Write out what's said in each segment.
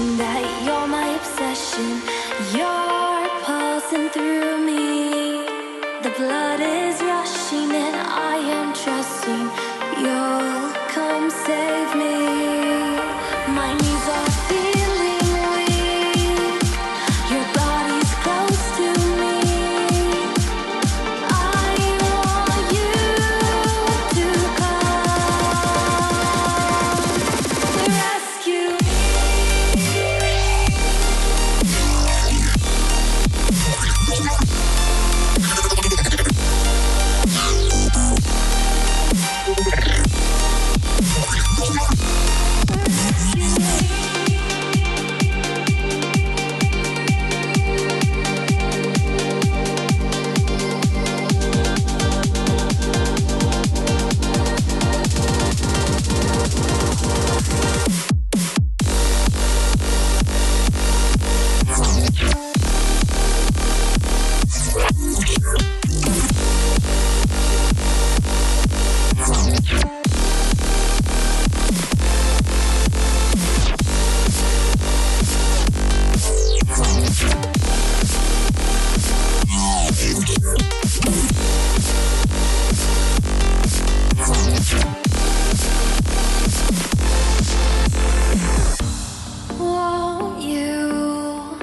knowing that you're my obsession. You're pulsing through me. The blood is rushing and I am trusting you'll come save me. My knees are feeling weak. Your body's close to me. I want you to come to rescue me. Won't you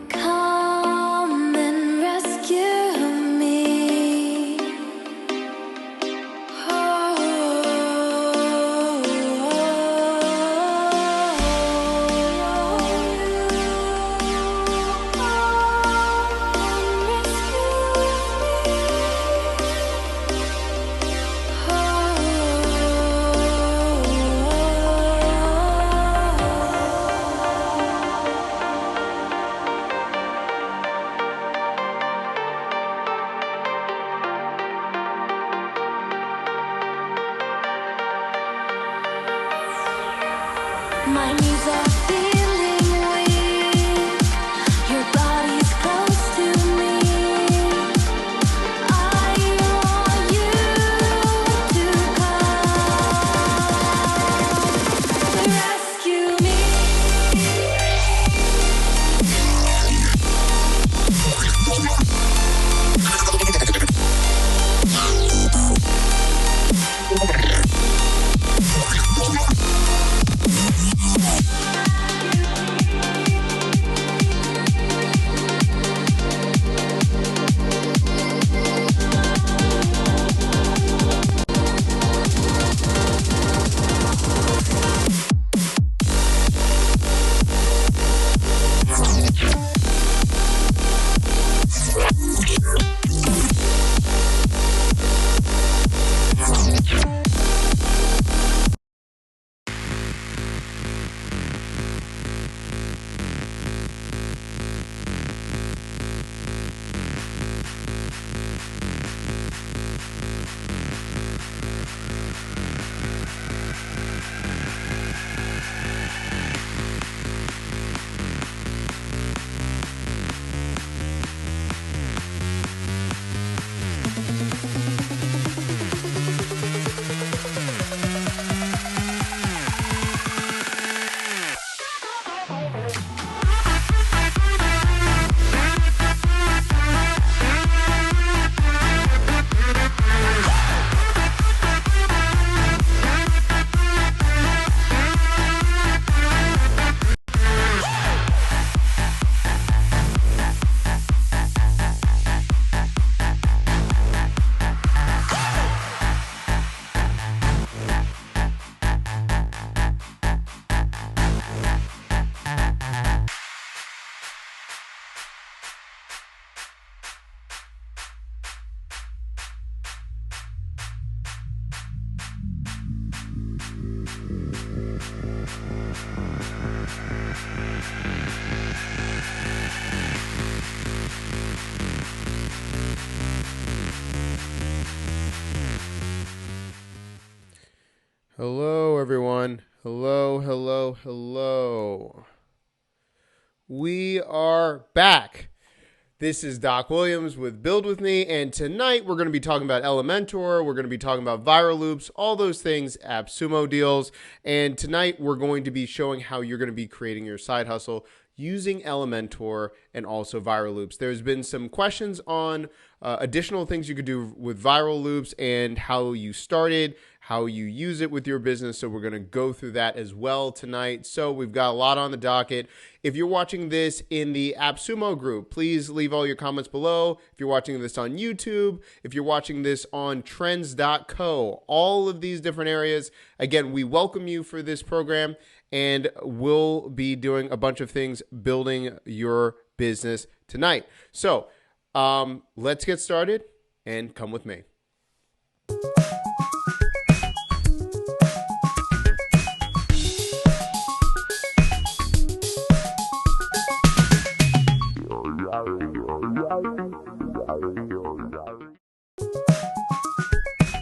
come and rescue me? My knees are feeling weak. Your body's close to me. I want you to come to rescue me. Hello, everyone. Hello. We are back. This is Doc Williams with Build With Me, and tonight we're going to be talking about Elementor, we're going to be talking about viral loops, all those things, AppSumo deals, and tonight we're going to be showing how you're going to be creating your side hustle using Elementor and also viral loops. There's been some questions on additional things you could do with viral loops and how you started, how you use it with your business. So we're going to go through that as well tonight. So we've got a lot on the docket. If you're watching this in the AppSumo group, please leave all your comments below. If you're watching this on YouTube, if you're watching this on trends.co, all of these different areas, again, we welcome you for this program, and we'll be doing a bunch of things building your business tonight. So let's get started and come with me.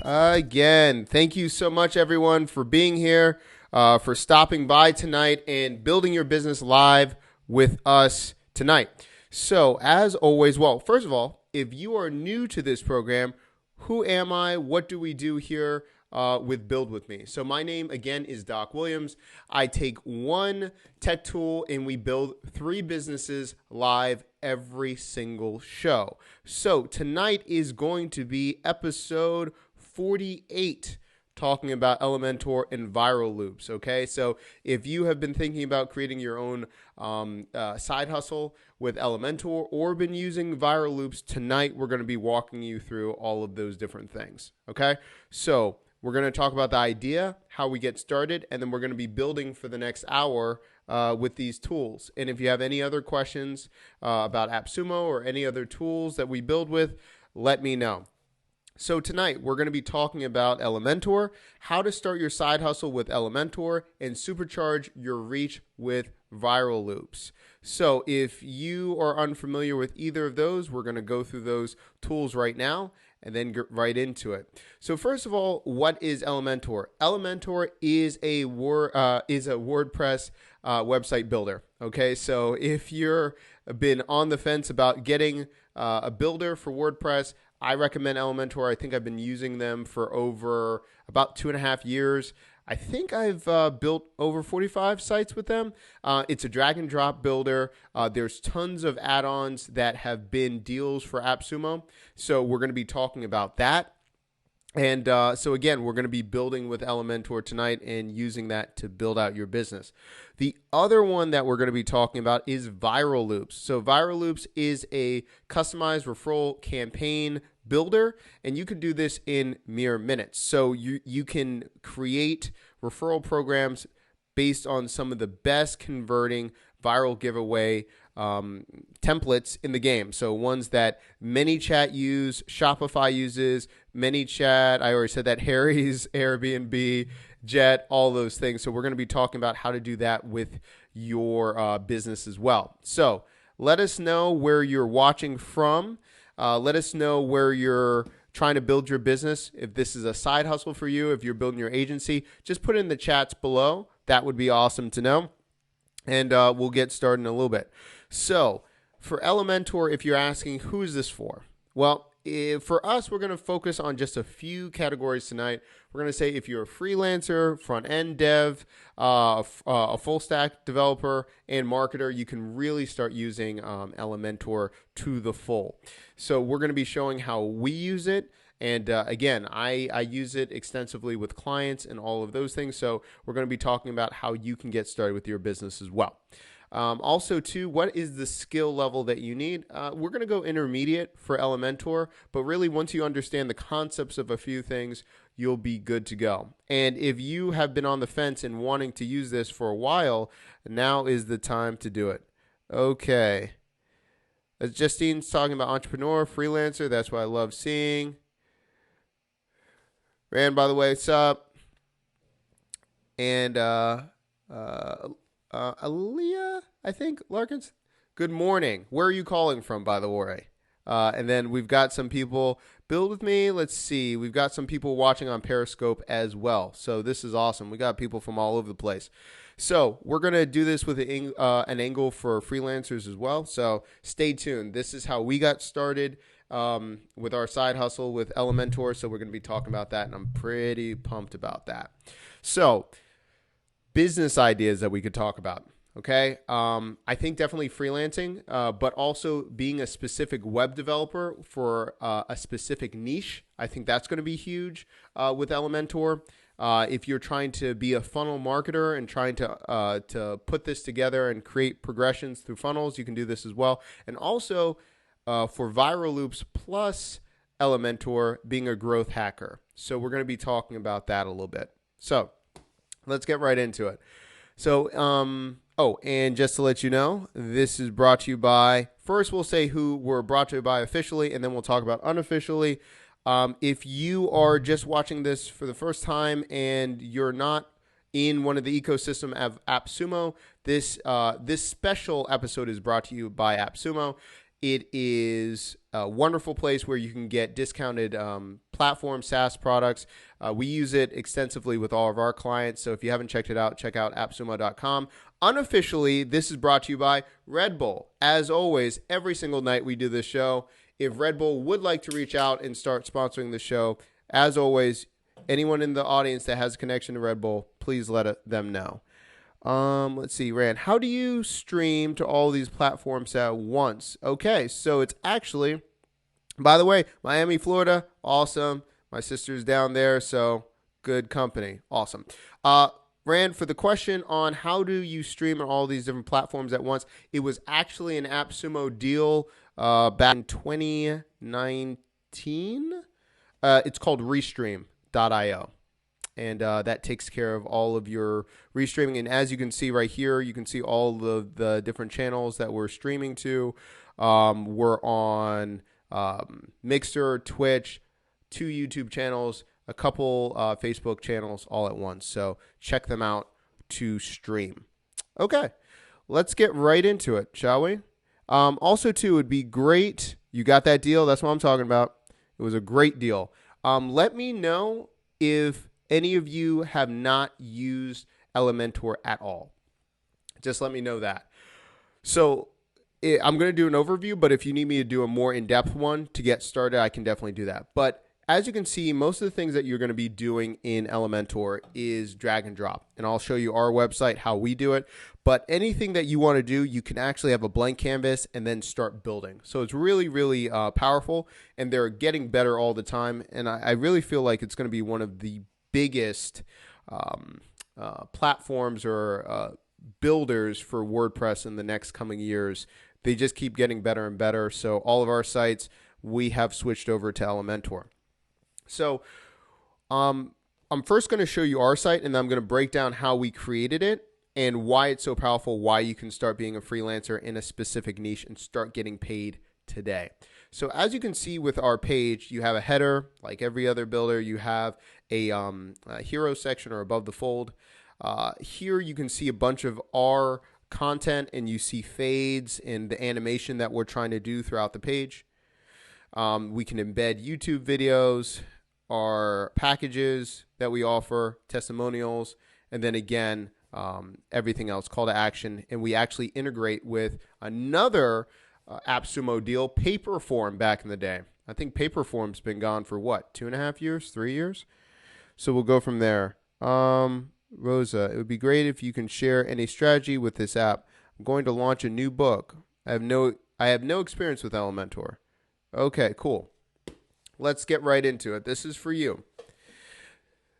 Again, thank you so much, everyone, for being here, for stopping by tonight and building your business live with us tonight. So, as always, well, first of all, if you are new to this program, who am I? What do we do here with Build With Me? So my name, again, is Doc Williams. I take one tech tool and we build 3 businesses live every single show. So tonight is going to be episode 48, talking about Elementor and viral loops, okay? So if you have been thinking about creating your own side hustle with Elementor or been using viral loops, tonight we're going to be walking you through all of those different things, okay? So we're going to talk about the idea, how we get started, and then we're going to be building for the next hour with these tools. And if you have any other questions about AppSumo or any other tools that we build with, let me know. So tonight, we're going to be talking about Elementor, how to start your side hustle with Elementor, and supercharge your reach with viral loops. So if you are unfamiliar with either of those, we're going to go through those tools right now and then get right into it. So first of all, what is Elementor? Elementor is a WordPress website builder. Okay, so if you're been on the fence about getting a builder for WordPress, I recommend Elementor. I think I've been using them for over about 2.5 years. I think I've built over 45 sites with them. It's a drag and drop builder. There's tons of add-ons that have been deals for AppSumo. So we're going to be talking about that. And so again, we're going to be building with Elementor tonight and using that to build out your business. The other one that we're going to be talking about is viral loops. So viral loops is a customized referral campaign builder, and you can do this in mere minutes. So you can create referral programs based on some of the best converting viral giveaway templates in the game. So ones that ManyChat use, Shopify uses, ManyChat, I already said that, Harry's, Airbnb, Jet, all those things. So we're going to be talking about how to do that with your business as well. So let us know where you're watching from. Let us know where you're trying to build your business. If this is a side hustle for you, if you're building your agency, just put it in the chats below. That would be awesome to know. And we'll get started in a little bit. So for Elementor, if you're asking, who is this for? Well, for us, we're going to focus on just a few categories tonight. We're going to say if you're a freelancer, front-end dev, a full-stack developer, and marketer, you can really start using Elementor to the full. So we're going to be showing how we use it. And again, I use it extensively with clients and all of those things. So we're going to be talking about how you can get started with your business as well. Also, too, what is the skill level that you need? We're going to go intermediate for Elementor, but really once you understand the concepts of a few things, you'll be good to go. And if you have been on the fence and wanting to use this for a while, now is the time to do it. Okay. As Justine's talking about entrepreneur, freelancer, that's what I love seeing. Rand, by the way, what's up? And Aaliyah, I think, Larkins. Good morning. Where are you calling from, by the way? And then we've got some people build with me. Let's see. We've got some people watching on Periscope as well. So this is awesome. We got people from all over the place. So we're going to do this with an angle for freelancers as well. So stay tuned. This is how we got started with our side hustle with Elementor. So we're going to be talking about that, and I'm pretty pumped about that. So business ideas that we could talk about. Okay. I think definitely freelancing, but also being a specific web developer for a specific niche. I think that's going to be huge with Elementor. If you're trying to be a funnel marketer and trying to put this together and create progressions through funnels, you can do this as well. And also for viral loops plus Elementor, being a growth hacker. So we're going to be talking about that a little bit. So let's get right into it. So, and just to let you know, this is brought to you by, first we'll say who we're brought to you by officially, and then we'll talk about unofficially. If you are just watching this for the first time and you're not in one of the ecosystem of AppSumo, this special episode is brought to you by AppSumo. It is a wonderful place where you can get discounted platform SaaS products. We use it extensively with all of our clients. So if you haven't checked it out, check out appsumo.com. Unofficially, this is brought to you by Red Bull. As always, every single night we do this show. If Red Bull would like to reach out and start sponsoring the show, as always, anyone in the audience that has a connection to Red Bull, please let them know. Let's see, Rand, how do you stream to all these platforms at once? Okay, so it's actually, by the way, Miami, Florida, awesome. My sister's down there, so good company. Awesome. Rand, for the question on how do you stream on all these different platforms at once, it was actually an AppSumo deal back in 2019. It's called Restream.io. And that takes care of all of your restreaming. And as you can see right here, you can see all of the different channels that we're streaming to. We're on Mixer, Twitch, 2 YouTube channels, a couple Facebook channels all at once. So check them out to stream. Okay, let's get right into it, shall we? Also, too, it would be great. You got that deal? That's what I'm talking about. It was a great deal. Let me know if any of you have not used Elementor at all. Just let me know that. So I'm going to do an overview, but if you need me to do a more in-depth one to get started, I can definitely do that. But as you can see, most of the things that you're going to be doing in Elementor is drag and drop. And I'll show you our website, how we do it. But anything that you want to do, you can actually have a blank canvas and then start building. So it's really, really powerful. And they're getting better all the time. And I really feel like it's going to be one of the biggest platforms or builders for WordPress in the next coming years. They just keep getting better and better. So all of our sites, we have switched over to Elementor. So I'm first going to show you our site, and then I'm going to break down how we created it and why it's so powerful, why you can start being a freelancer in a specific niche and start getting paid today. So as you can see with our page, you have a header. Like every other builder, you have a hero section or above the fold. Here you can see a bunch of our content, and you see fades and the animation that we're trying to do throughout the page. We can embed YouTube videos, our packages that we offer, testimonials, and then again, everything else, call to action. And we actually integrate with another AppSumo deal, Paperform, back in the day. I think Paperform's been gone for what, 2.5 years, 3 years? So we'll go from there. Rosa, it would be great if you can share any strategy with this app. I'm going to launch a new book. I have no experience with Elementor. Okay, cool. Let's get right into it. This is for you.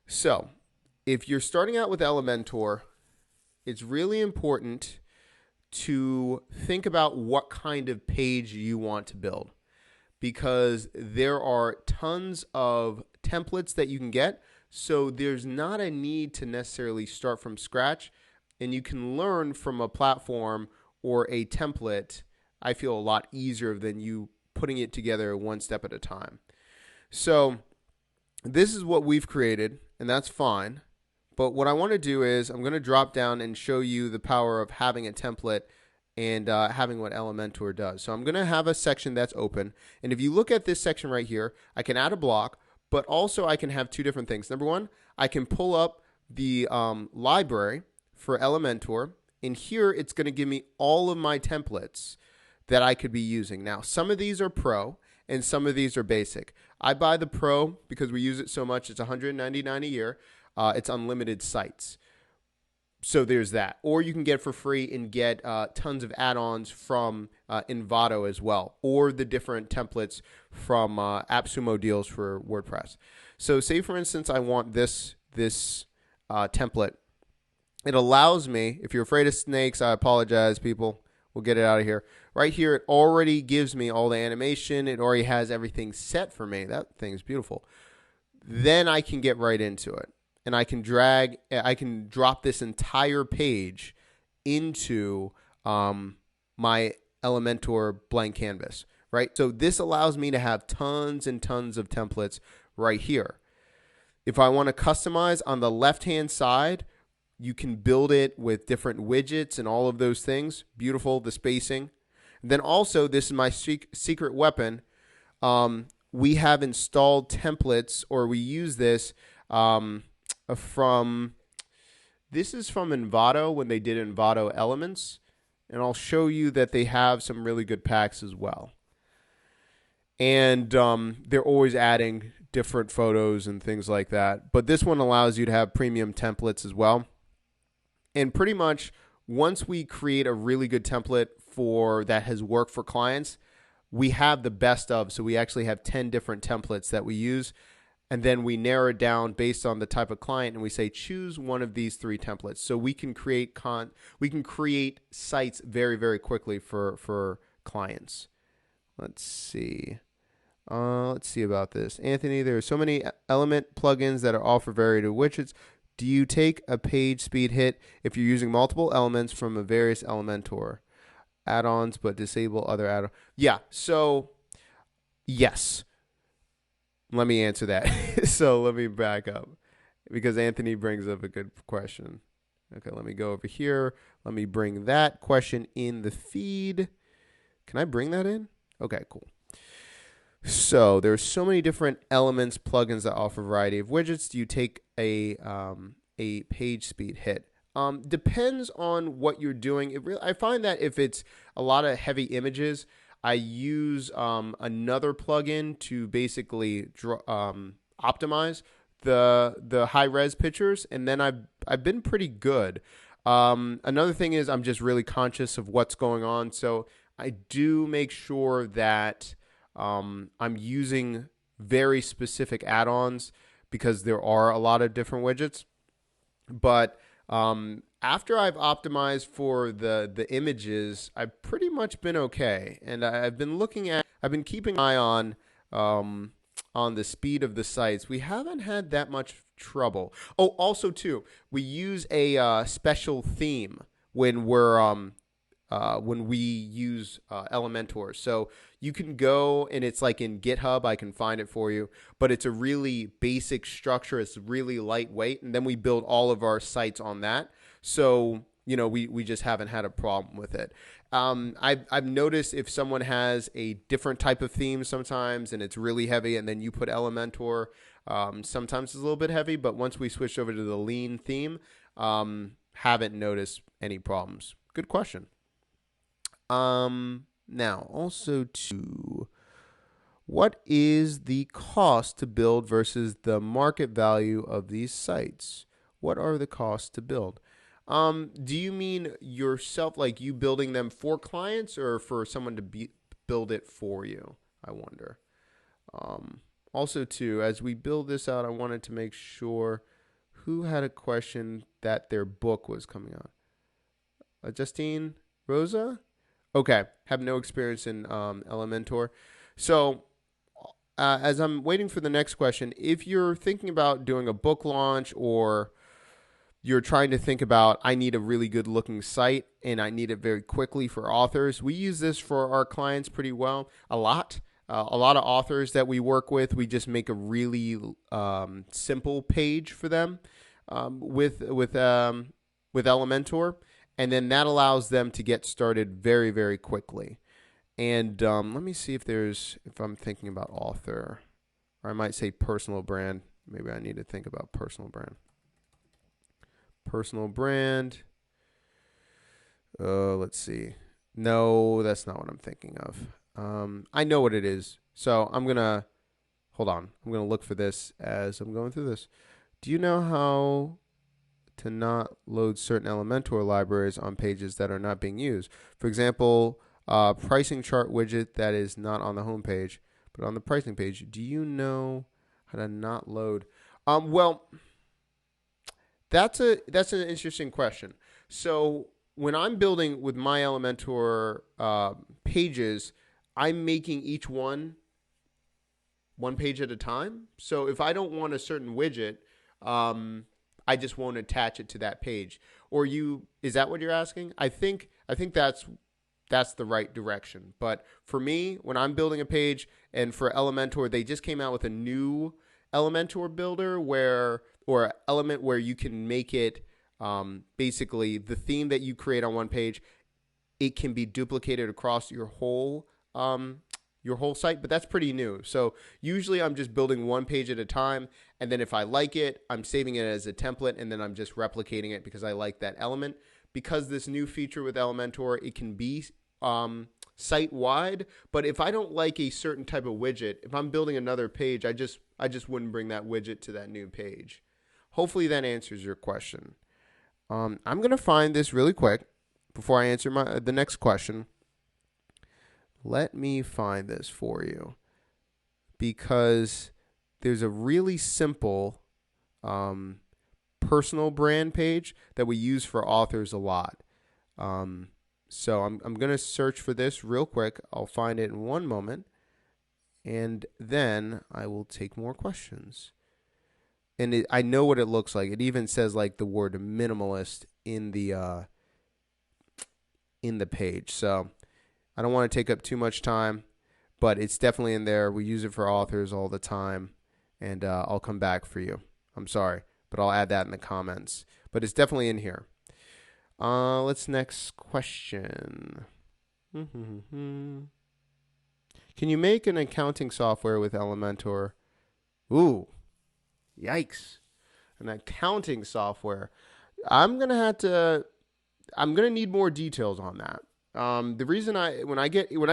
So, if you're starting out with Elementor, it's really important to think about what kind of page you want to build, because there are tons of templates that you can get. So there's not a need to necessarily start from scratch, and you can learn from a platform or a template, I feel, a lot easier than you putting it together one step at a time. So this is what we've created, and that's fine. But what I want to do is I'm going to drop down and show you the power of having a template and having what Elementor does. So I'm going to have a section that's open. And if you look at this section right here, I can add a block, but also I can have two different things. Number one, I can pull up the library for Elementor. And here it's going to give me all of my templates that I could be using. Now, some of these are pro and some of these are basic. I buy the pro because we use it so much. It's $199 a year. It's unlimited sites. So there's that. Or you can get it for free and get tons of add-ons from Envato as well, or the different templates from AppSumo deals for WordPress. So say, for instance, I want this template. It allows me, if you're afraid of snakes, I apologize, people. We'll get it out of here. Right here, it already gives me all the animation. It already has everything set for me. That thing's beautiful. Then I can get right into it. And I can drop this entire page into my Elementor blank canvas, right? So this allows me to have tons and tons of templates right here. If I want to customize on the left-hand side, you can build it with different widgets and all of those things. Beautiful, the spacing. And then also, this is my secret weapon. We have installed templates, or we use this this is from Envato when they did Envato Elements, and I'll show you that they have some really good packs as well. And they're always adding different photos and things like that. But this one allows you to have premium templates as well. And pretty much once we create a really good template that has worked for clients, we have the best of. So we actually have 10 different templates that we use. And then we narrow it down based on the type of client, and we say choose one of these 3 templates. So we can create sites very, very quickly for clients. Let's see. Let's see about this. Anthony, there are so many Element plugins that are offer varied widgets. Do you take a page speed hit if you're using multiple elements from a various Elementor add-ons but disable other add-ons? Yeah. So yes. Let me answer that. So let me back up because Anthony brings up a good question. Okay, let me go over here. Let me bring that question in the feed. Can I bring that in? Okay, cool. So there's so many different elements, plugins that offer a variety of widgets. Do you take a page speed hit? Depends on what you're doing. I find that if it's a lot of heavy images, I use another plugin to basically optimize the high res pictures, and then I've been pretty good. Another thing is I'm just really conscious of what's going on, so I do make sure that I'm using very specific add-ons because there are a lot of different widgets. But after I've optimized for the images, I've pretty much been okay. And I've been keeping an eye on the speed of the sites. We haven't had that much trouble. Oh, also too, we use a special theme when we use Elementor. So you can go, and it's like in GitHub, I can find it for you, but it's a really basic structure. It's really lightweight, and then we build all of our sites on that. So, we just haven't had a problem with it. I've noticed if someone has a different type of theme sometimes, and it's really heavy, and then you put Elementor, sometimes it's a little bit heavy, but once we switch over to the lean theme, haven't noticed any problems. Good question. Now, also what is the cost to build versus the market value of these sites? What are the costs to build? Do you mean yourself, like you building them for clients, or for someone to build it for you? I wonder. Also, too, as we build this out, I wanted to make sure who had a question that their book was coming out. Justine Rosa? Okay, have no experience in Elementor. So as I'm waiting for the next question, if you're thinking about doing a book launch, or you're trying to think about, I need a really good looking site and I need it very quickly for authors, we use this for our clients pretty well. A lot of authors that we work with, we just make a really simple page for them with Elementor. and then that allows them to get started very, very quickly. And let me see if I'm thinking about author, or I might say personal brand. Maybe I need to think about personal brand. Personal brand. Let's see. No, that's not what I'm thinking of. I know what it is. So hold on. I'm going to look for this as I'm going through this. Do you know how to not load certain Elementor libraries on pages that are not being used? For example, pricing chart widget that is not on the home page, but on the pricing page. Do you know how to not load? Well, that's an interesting question. So when I'm building with my Elementor pages, I'm making each one page at a time. So if I don't want a certain widget, I just won't attach it to that page. Is that what you're asking? I think that's the right direction. But for me, when I'm building a page, and for Elementor, they just came out with a new Elementor builder or element where you can make it basically the theme that you create on one page, it can be duplicated across your whole site, but that's pretty new. So usually I'm just building one page at a time, and then if I like it, I'm saving it as a template, and then I'm just replicating it because I like that element. Because this new feature with Elementor, it can be site-wide, but if I don't like a certain type of widget, if I'm building another page, I just wouldn't bring that widget to that new page. Hopefully that answers your question. I'm going to find this really quick before I answer the next question. Let me find this for you, because there's a really simple personal brand page that we use for authors a lot. So I'm going to search for this real quick. I'll find it in one moment, and then I will take more questions. And I know what it looks like. It even says like the word minimalist in the page. So I don't want to take up too much time, but it's definitely in there. We use it for authors all the time, and I'll come back for you. I'm sorry, but I'll add that in the comments. But it's definitely in here. Let's next question. Can you make an accounting software with Elementor? Ooh, yikes. An accounting software. I'm going to need more details on that. The reason when I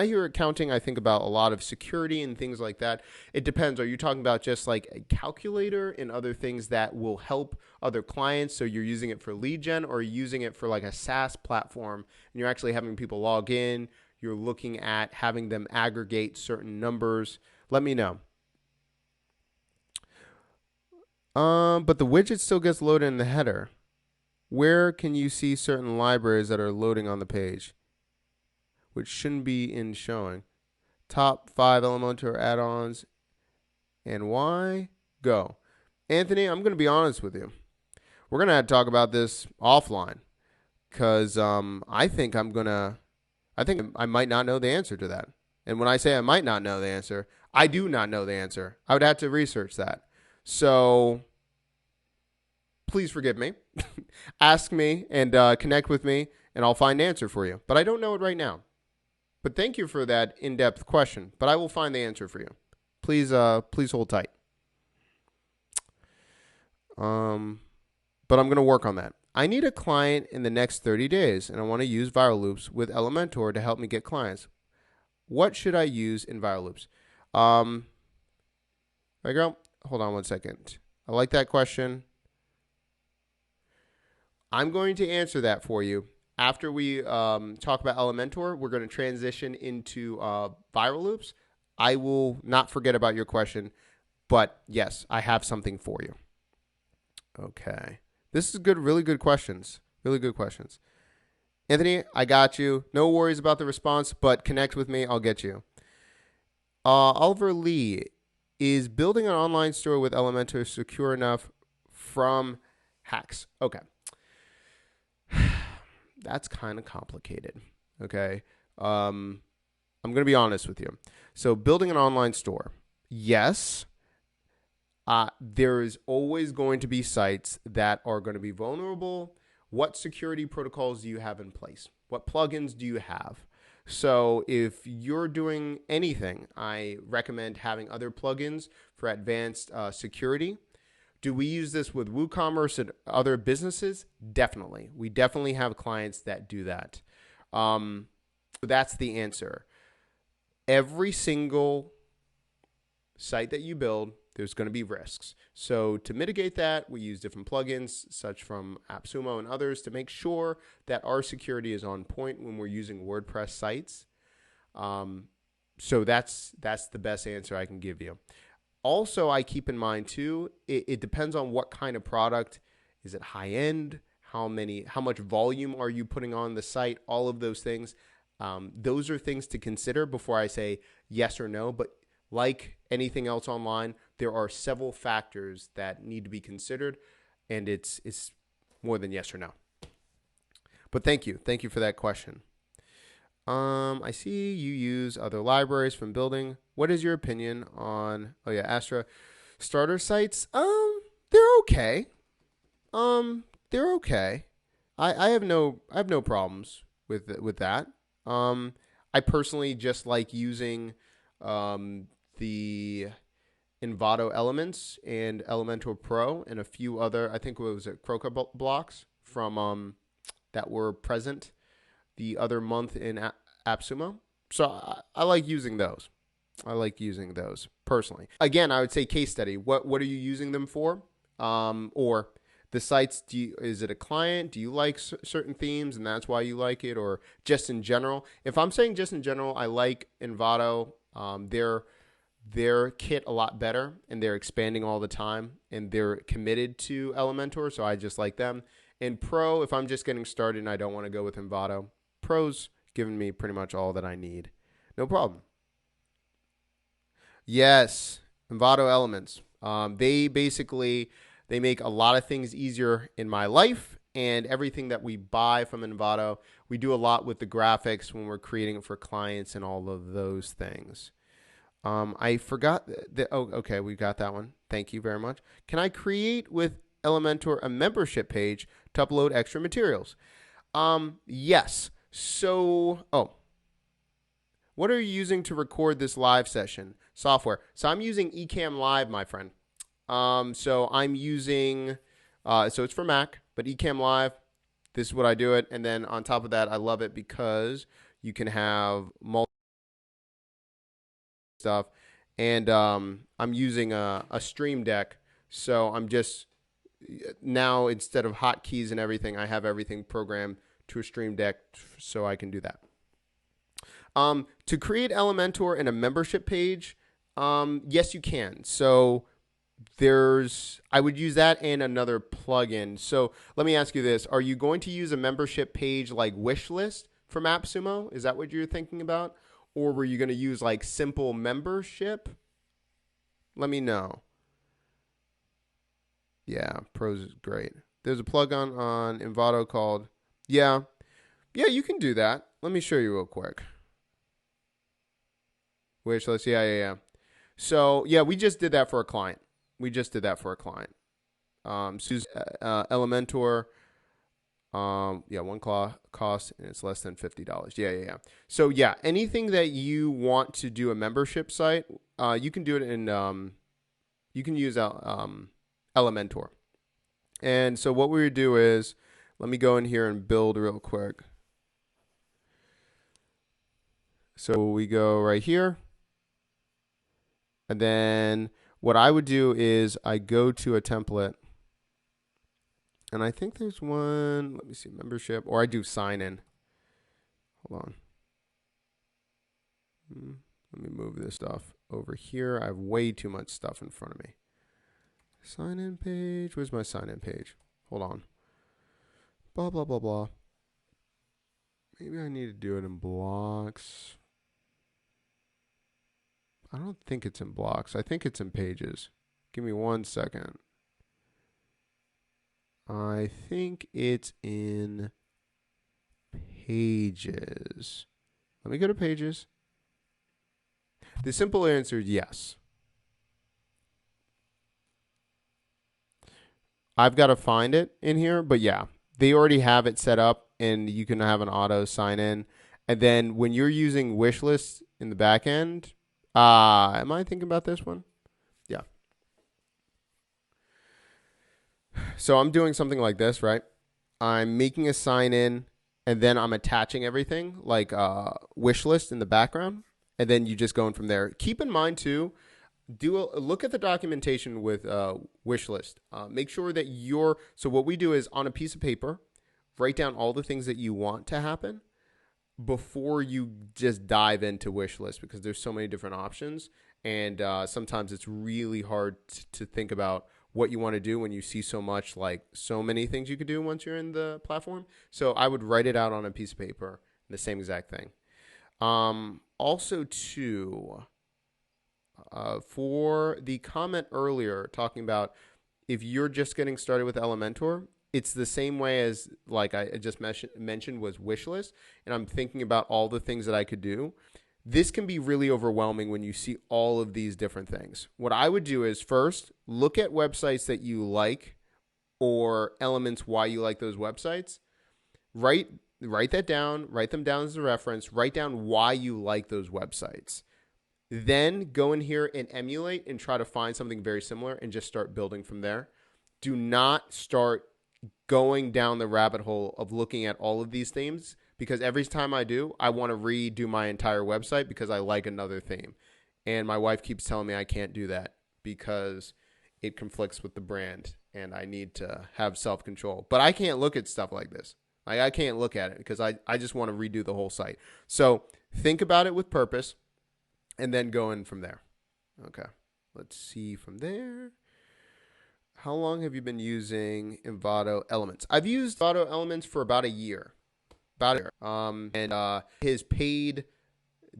hear accounting, I think about a lot of security and things like that. It depends. Are you talking about just like a calculator and other things that will help other clients? So you're using it for lead gen, or are you using it for like a SaaS platform and you're actually having people log in? You're looking at having them aggregate certain numbers. Let me know. But the widget still gets loaded in the header. Where can you see certain libraries that are loading on the page, which shouldn't be in showing? Top 5 Elementor add-ons and why? Go. Anthony, I'm going to be honest with you. We're going to have to talk about this offline, because I think I might not know the answer to that. And when I say I might not know the answer, I do not know the answer. I would have to research that. So please forgive me. Ask me and connect with me, and I'll find an answer for you. But I don't know it right now. But thank you for that in-depth question. But I will find the answer for you. Please hold tight. But I'm going to work on that. I need a client in the next 30 days, and I want to use Viral Loops with Elementor to help me get clients. What should I use in Viral Loops? Right, girl? Hold on one second. I like that question. I'm going to answer that for you. After we talk about Elementor, we're going to transition into Viral Loops. I will not forget about your question, but yes, I have something for you. Okay. This is good, really good questions. Really good questions. Anthony, I got you. No worries about the response, but connect with me. I'll get you. Oliver Lee, is building an online store with Elementor secure enough from hacks? Okay. That's kind of complicated. Okay. I'm going to be honest with you. So building an online store, yes. There is always going to be sites that are going to be vulnerable, what security protocols do you have in place? What plugins do you have? So if you're doing anything, I recommend having other plugins for advanced security. Do we use this with WooCommerce and other businesses? Definitely. We definitely have clients that do that. That's the answer. Every single site that you build, there's going to be risks. So to mitigate that, we use different plugins, such from AppSumo and others, to make sure that our security is on point when we're using WordPress sites. So that's the best answer I can give you. Also, I keep in mind too, it depends on what kind of product. Is it high end? How much volume are you putting on the site? All of those things. Those are things to consider before I say yes or no. But like anything else online, there are several factors that need to be considered, and it's more than yes or no. But thank you for that question. I see you use other libraries from building. What is your opinion on Astra starter sites? They're okay. They're okay. I have no problems with that. I personally just like using the Envato Elements and Elementor Pro and a few other, I think it was Croca blocks from that were present the other month in AppSumo. So I like using those. I like using those personally. Again, I would say case study. What are you using them for? Or the sites, is it a client? Do you like certain themes and that's why you like it? Or just in general? If I'm saying just in general, I like Envato. Their kit a lot better, and they're expanding all the time, and they're committed to Elementor, so I just like them. And Pro, if I'm just getting started and I don't want to go with Envato, Pro's giving me pretty much all that I need. No problem. Yes, Envato Elements. They make a lot of things easier in my life, and everything that we buy from Envato, we do a lot with the graphics when we're creating it for clients and all of those things. I forgot that. Oh, okay, we got that one. Thank you very much. Can I create with Elementor a membership page to upload extra materials? Yes. So, what are you using to record this live session? Software. So I'm using Ecamm Live, my friend. So I'm using, so it's for Mac, but Ecamm Live, this is what I do it. And then on top of that, I love it because you can have multiple stuff. And I'm using a Stream Deck. So I'm just, now instead of hotkeys and everything, I have everything programmed to a Stream Deck so I can do that. To create Elementor in a membership page, yes, you can. So I would use that and another plugin. So let me ask you this. Are you going to use a membership page like Wishlist from AppSumo? Is that what you're thinking about? Or were you going to use like simple membership? Let me know. Yeah, Pros is great. There's a plugin on Envato called, yeah, you can do that. Let me show you real quick. Wishlist, yeah. So, yeah, we just did that for a client. Elementor, one cost, and it's less than $50. Yeah. So, yeah, anything that you want to do a membership site, you can do it in, you can use Elementor. And so what we would do is, let me go in here and build real quick. So we go right here. And then what I would do is I go to a template. And I think there's one, let me see, membership, or I do sign in. Hold on. Let me move this stuff over here. I have way too much stuff in front of me. Sign in page. Where's my sign in page? Hold on. Blah, blah, blah, blah. Maybe I need to do it in blocks. I don't think it's in blocks. I think it's in pages. Give me 1 second. I think it's in pages. Let me go to pages. The simple answer is yes. I've got to find it in here, but yeah, they already have it set up and you can have an auto sign in. And then when you're using wish lists in the back end, am I thinking about this one? Yeah. So I'm doing something like this, right? I'm making a sign in and then I'm attaching everything like wish list in the background. And then you just go in from there. Keep in mind too, look at the documentation with wish list. Make sure that so what we do is on a piece of paper, write down all the things that you want to happen before you just dive into wish list, because there's so many different options. And sometimes it's really hard to think about what you want to do when you see so many things you could do once you're in the platform. So I would write it out on a piece of paper, the same exact thing. Also too, for the comment earlier talking about if you're just getting started with Elementor, it's the same way as like I just mentioned was wishlist, and I'm thinking about all the things that I could do. This can be really overwhelming when you see all of these different things. What I would do is first look at websites that you like or elements why you like those websites. Write that down, write them down as a reference, write down why you like those websites. Then go in here and emulate and try to find something very similar and just start building from there. Do not start going down the rabbit hole of looking at all of these themes, because every time I do, I want to redo my entire website because I like another theme. And my wife keeps telling me I can't do that because it conflicts with the brand and I need to have self-control. But I can't look at stuff like this. I can't look at it because I just want to redo the whole site. So think about it with purpose and then go in from there. Okay, let's see from there. How long have you been using Envato Elements? I've used Envato Elements for about a year. And his paid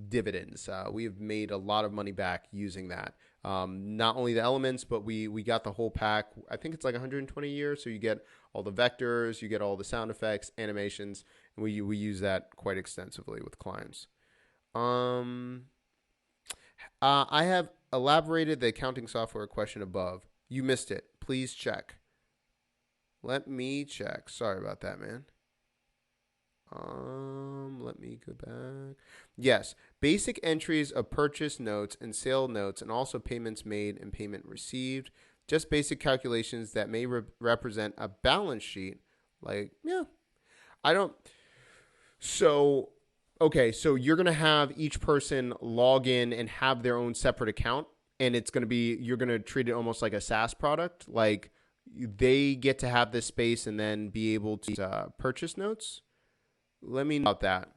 dividends. We have made a lot of money back using that. Not only the elements, but we got the whole pack. I think it's like 120 a year. So you get all the vectors, you get all the sound effects, animations, and we use that quite extensively with clients. I have elaborated the accounting software question above. You missed it. Please check. Let me check. Sorry about that, man. Let me go back. Yes, basic entries of purchase notes and sale notes, and also payments made and payment received. Just basic calculations that may represent a balance sheet. Like, yeah, I don't. So, okay, so you're gonna have each person log in and have their own separate account, and it's gonna be you're gonna treat it almost like a SaaS product. Like they get to have this space and then be able to purchase notes. Let me know about that.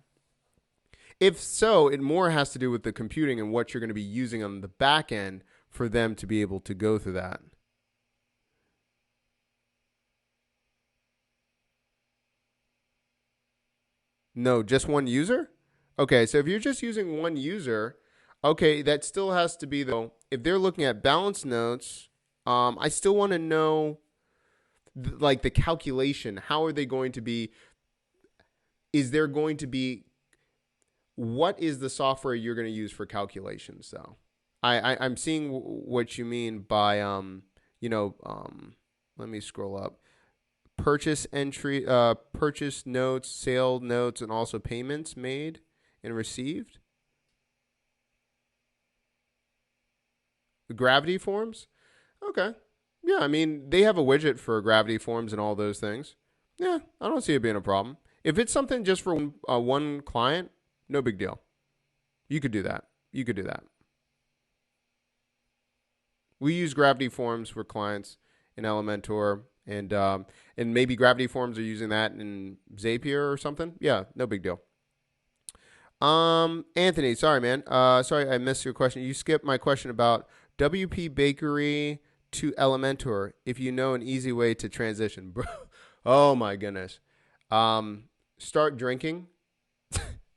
If so, it more has to do with the computing and what you're going to be using on the back end for them to be able to go through that. No, just one user? Okay, so if you're just using one user, okay, that still has to be, though, if they're looking at balance notes, I still want to know, like, the calculation. How are they going to be? Is there going to be, what is the software you're going to use for calculations, though? I'm seeing what you mean by, let me scroll up. Purchase entry, purchase notes, sale notes, and also payments made and received. The Gravity forms? Okay. Yeah, I mean, they have a widget for Gravity forms and all those things. Yeah, I don't see it being a problem. If it's something just for one client, no big deal. You could do that. You could do that. We use Gravity forms for clients in Elementor, and maybe Gravity forms are using that in Zapier or something. Yeah, no big deal. Anthony, sorry, man. Sorry, I missed your question. You skipped my question about WP Bakery to Elementor. If you know an easy way to transition, bro. Oh my goodness. Start drinking.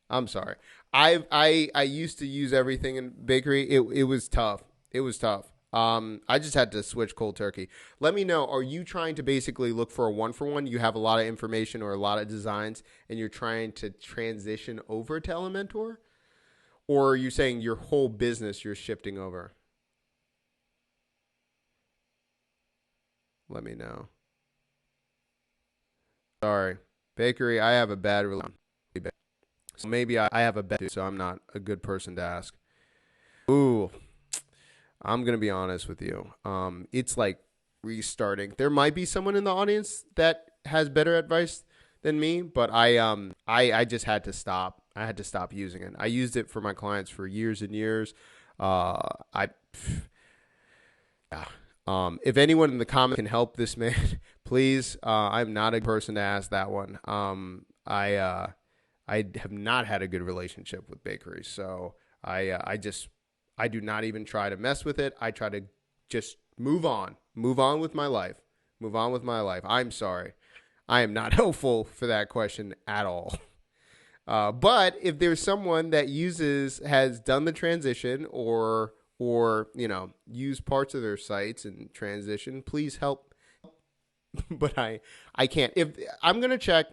I'm sorry. I used to use everything in bakery. It was tough. It was tough. I just had to switch cold turkey. Let me know. Are you trying to basically look for a 1-for-1? You have a lot of information or a lot of designs, and you're trying to transition over to Elementor, or are you saying your whole business you're shifting over? Let me know. Sorry. Bakery, I have a bad relationship. So maybe I have a bad, so I'm not a good person to ask. Ooh, I'm going to be honest with you. It's like restarting. There might be someone in the audience that has better advice than me, but I just had to stop. I had to stop using it. I used it for my clients for years and years. Yeah. If anyone in the comments can help this man, please. I'm not a person to ask that one. I have not had a good relationship with bakeries, so I do not even try to mess with it. I try to just move on with my life, I'm sorry. I am not helpful for that question at all. But if there's someone that has done the transition or use parts of their sites and transition, please help. But I can't. If I'm gonna check,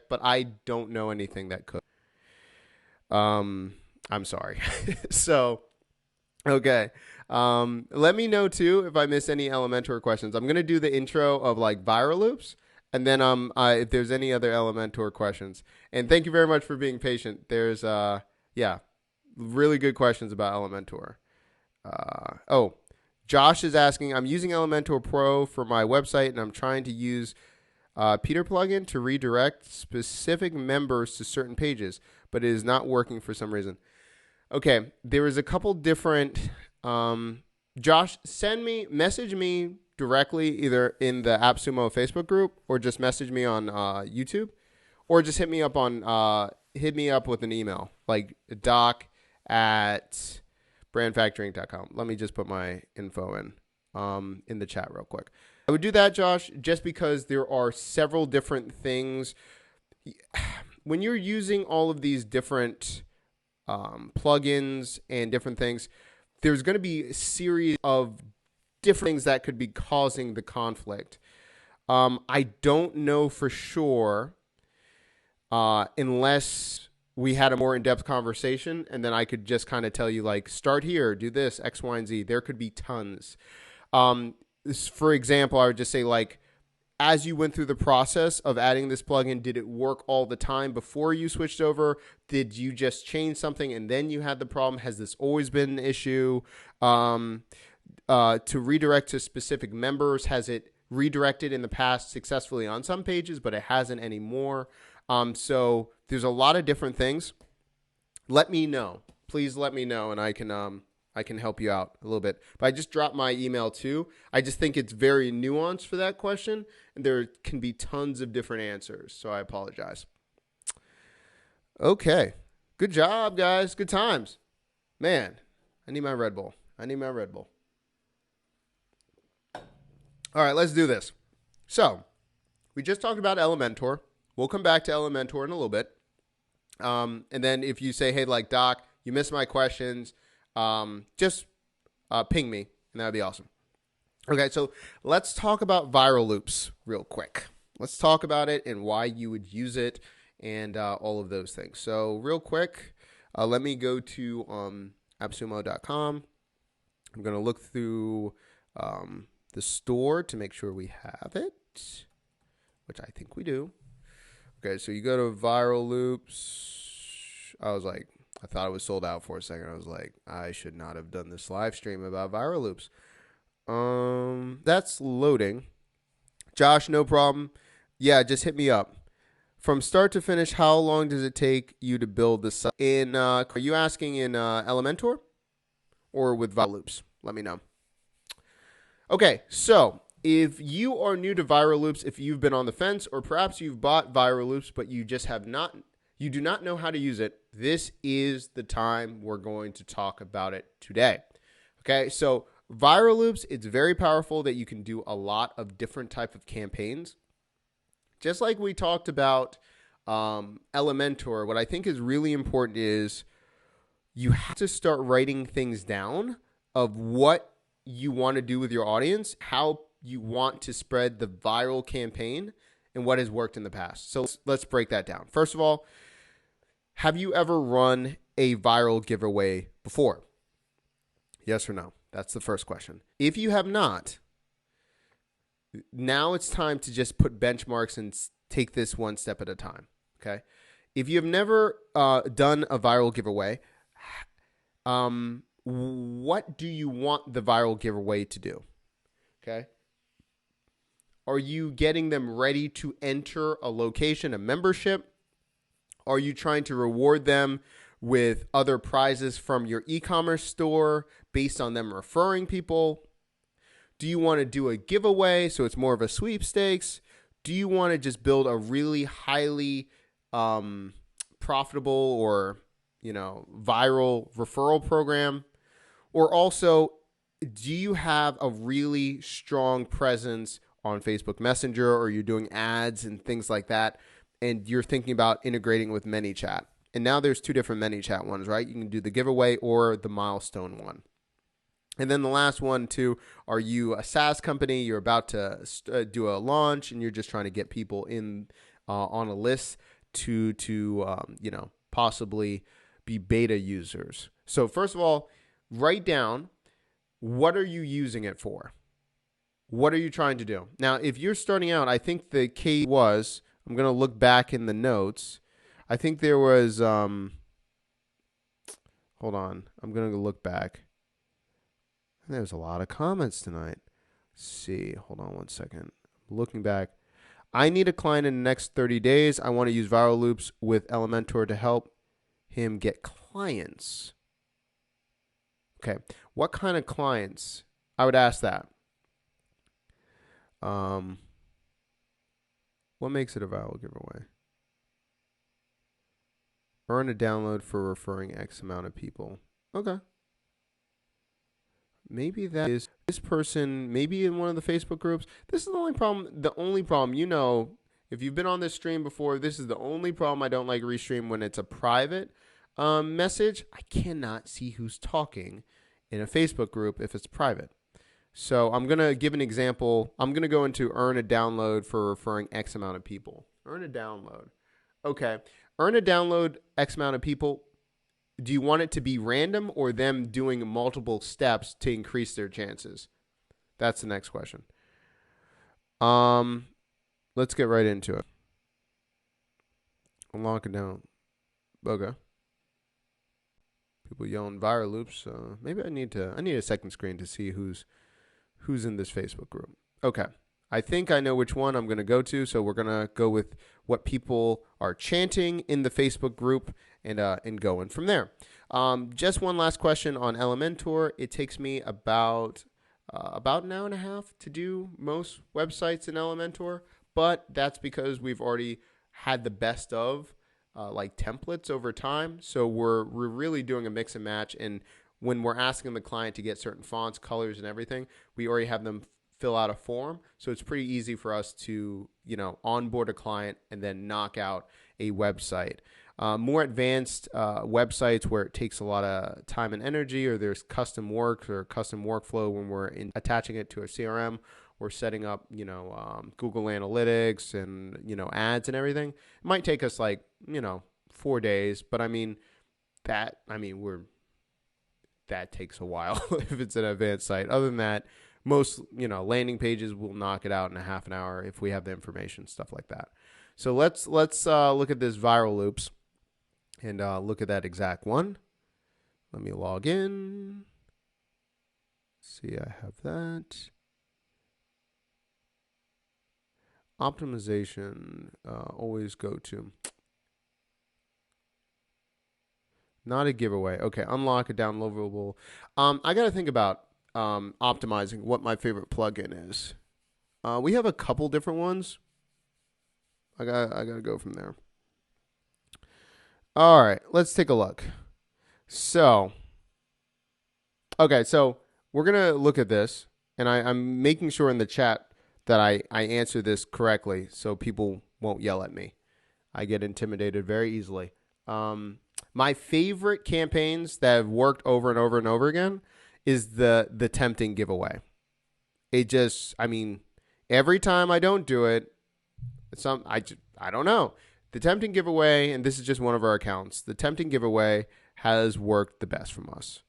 but I don't know anything that could. I'm sorry. So, okay. Let me know too if I miss any Elementor questions. I'm gonna do the intro of like viral loops, and then if there's any other Elementor questions. And thank you very much for being patient. There's really good questions about Elementor. Josh is asking, I'm using Elementor Pro for my website, and I'm trying to use Peter plugin to redirect specific members to certain pages, but it is not working for some reason. Okay, there is a couple different. Josh, message me directly either in the AppSumo Facebook group or just message me on YouTube, or just hit me up with an email like doc@brandfactoring.com. Let me just put my info in the chat real quick. I would do that, Josh, just because there are several different things. When you're using all of these different plugins and different things, there's going to be a series of different things that could be causing the conflict. I don't know for sure unless we had a more in-depth conversation, and then I could just kind of tell you, like, start here, do this, X, Y, and Z. There could be tons. For example, I would just say, like, as you went through the process of adding this plugin, did it work all the time before you switched over? Did you just change something and then you had the problem? Has this always been an issue? To redirect to specific members, has it redirected in the past successfully on some pages, but it hasn't anymore? So there's a lot of different things. Let me know. Please let me know, and I can help you out a little bit. But I just dropped my email too. I just think it's very nuanced for that question, and there can be tons of different answers. So I apologize. Okay. Good job, guys. Good times. Man, I need my Red Bull. All right, let's do this. So we just talked about Elementor. We'll come back to Elementor in a little bit. And then if you say, hey, like, Doc, you missed my questions, just ping me, and that would be awesome. Okay, so let's talk about viral loops real quick. Let's talk about it and why you would use it and all of those things. So real quick, let me go to appsumo.com. I'm going to look through the store to make sure we have it, which I think we do. Okay, so you go to viral loops. I thought it was sold out for a second. I was like, I should not have done this live stream about viral loops. That's loading. Josh, no problem. Yeah, just hit me up. From start to finish, how long does it take you to build the site? Are you asking in Elementor or with viral loops? Let me know. Okay, so if you are new to viral loops, if you've been on the fence, or perhaps you've bought viral loops, but you just you do not know how to use it, this is the time we're going to talk about it today. Okay, so viral loops, it's very powerful that you can do a lot of different type of campaigns. Just like we talked about Elementor, what I think is really important is you have to start writing things down of what you want to do with your audience, how you want to spread the viral campaign, and what has worked in the past. So let's break that down. First of all, have you ever run a viral giveaway before? Yes or no? That's the first question. If you have not, now it's time to just put benchmarks and take this one step at a time. Okay. If you've never done a viral giveaway, what do you want the viral giveaway to do? Okay. Are you getting them ready to enter a location, a membership? Are you trying to reward them with other prizes from your e-commerce store based on them referring people? Do you want to do a giveaway so it's more of a sweepstakes? Do you want to just build a really highly profitable or, viral referral program? Or also, do you have a really strong presence on Facebook Messenger, or you're doing ads and things like that, and you're thinking about integrating with ManyChat? And now there's two different ManyChat ones, right? You can do the giveaway or the milestone one. And then the last one too, are you a SaaS company? You're about to do a launch and you're just trying to get people in on a list to possibly be beta users. So first of all, write down, what are you using it for? What are you trying to do? Now, if you're starting out, I think the key was, I'm going to look back in the notes. I think there was, hold on, I'm going to look back. There's a lot of comments tonight. Let's see, hold on one second. Looking back. I need a client in the next 30 days. I want to use viral loops with Elementor to help him get clients. Okay, what kind of clients? I would ask that. What makes it a viral giveaway? Earn a download for referring X amount of people. Okay. Maybe that is this person, maybe in one of the Facebook groups. This is the only problem. If you've been on this stream before, this is the only problem I don't like Restream when it's a private message. I cannot see who's talking in a Facebook group if it's private. So I'm going to give an example. I'm going to go into earn a download for referring X amount of people. Earn a download. Okay. Earn a download X amount of people. Do you want it to be random or them doing multiple steps to increase their chances? That's the next question. Let's get right into it. Unlock it down. Okay. People yelling viral loops. Maybe I need a second screen to see who's in this Facebook group. Okay. I think I know which one I'm going to go to, so we're going to go with what people are chanting in the Facebook group and going from there. Just one last question on Elementor. It takes me about an hour and a half to do most websites in Elementor, but that's because we've already had the best of templates over time. So we're really doing a mix and match, and when we're asking the client to get certain fonts, colors, and everything, we already have them fill out a form. So it's pretty easy for us to, onboard a client and then knock out a website. More advanced websites where it takes a lot of time and energy, or there's custom work or custom workflow when we're attaching it to a CRM or setting up, Google Analytics and, ads and everything. It might take us 4 days, but that takes a while if it's an advanced site. Other than that, most, landing pages will knock it out in a half an hour if we have the information, stuff like that. So let's look at this viral loops and look at that exact one. Let me log in. See, I have that. Optimization, always go to. Not a giveaway. Okay, unlock a downloadable. I got to think about optimizing what my favorite plugin is. We have a couple different ones. I gotta go from there. All right, let's take a look. So we're gonna look at this, and I'm making sure in the chat that I answer this correctly so people won't yell at me. I get intimidated very easily. My favorite campaigns that have worked over and over and over again is the tempting giveaway. It just, every time I don't do it, I don't know. The tempting giveaway, and this is just one of our accounts, the tempting giveaway has worked the best from us.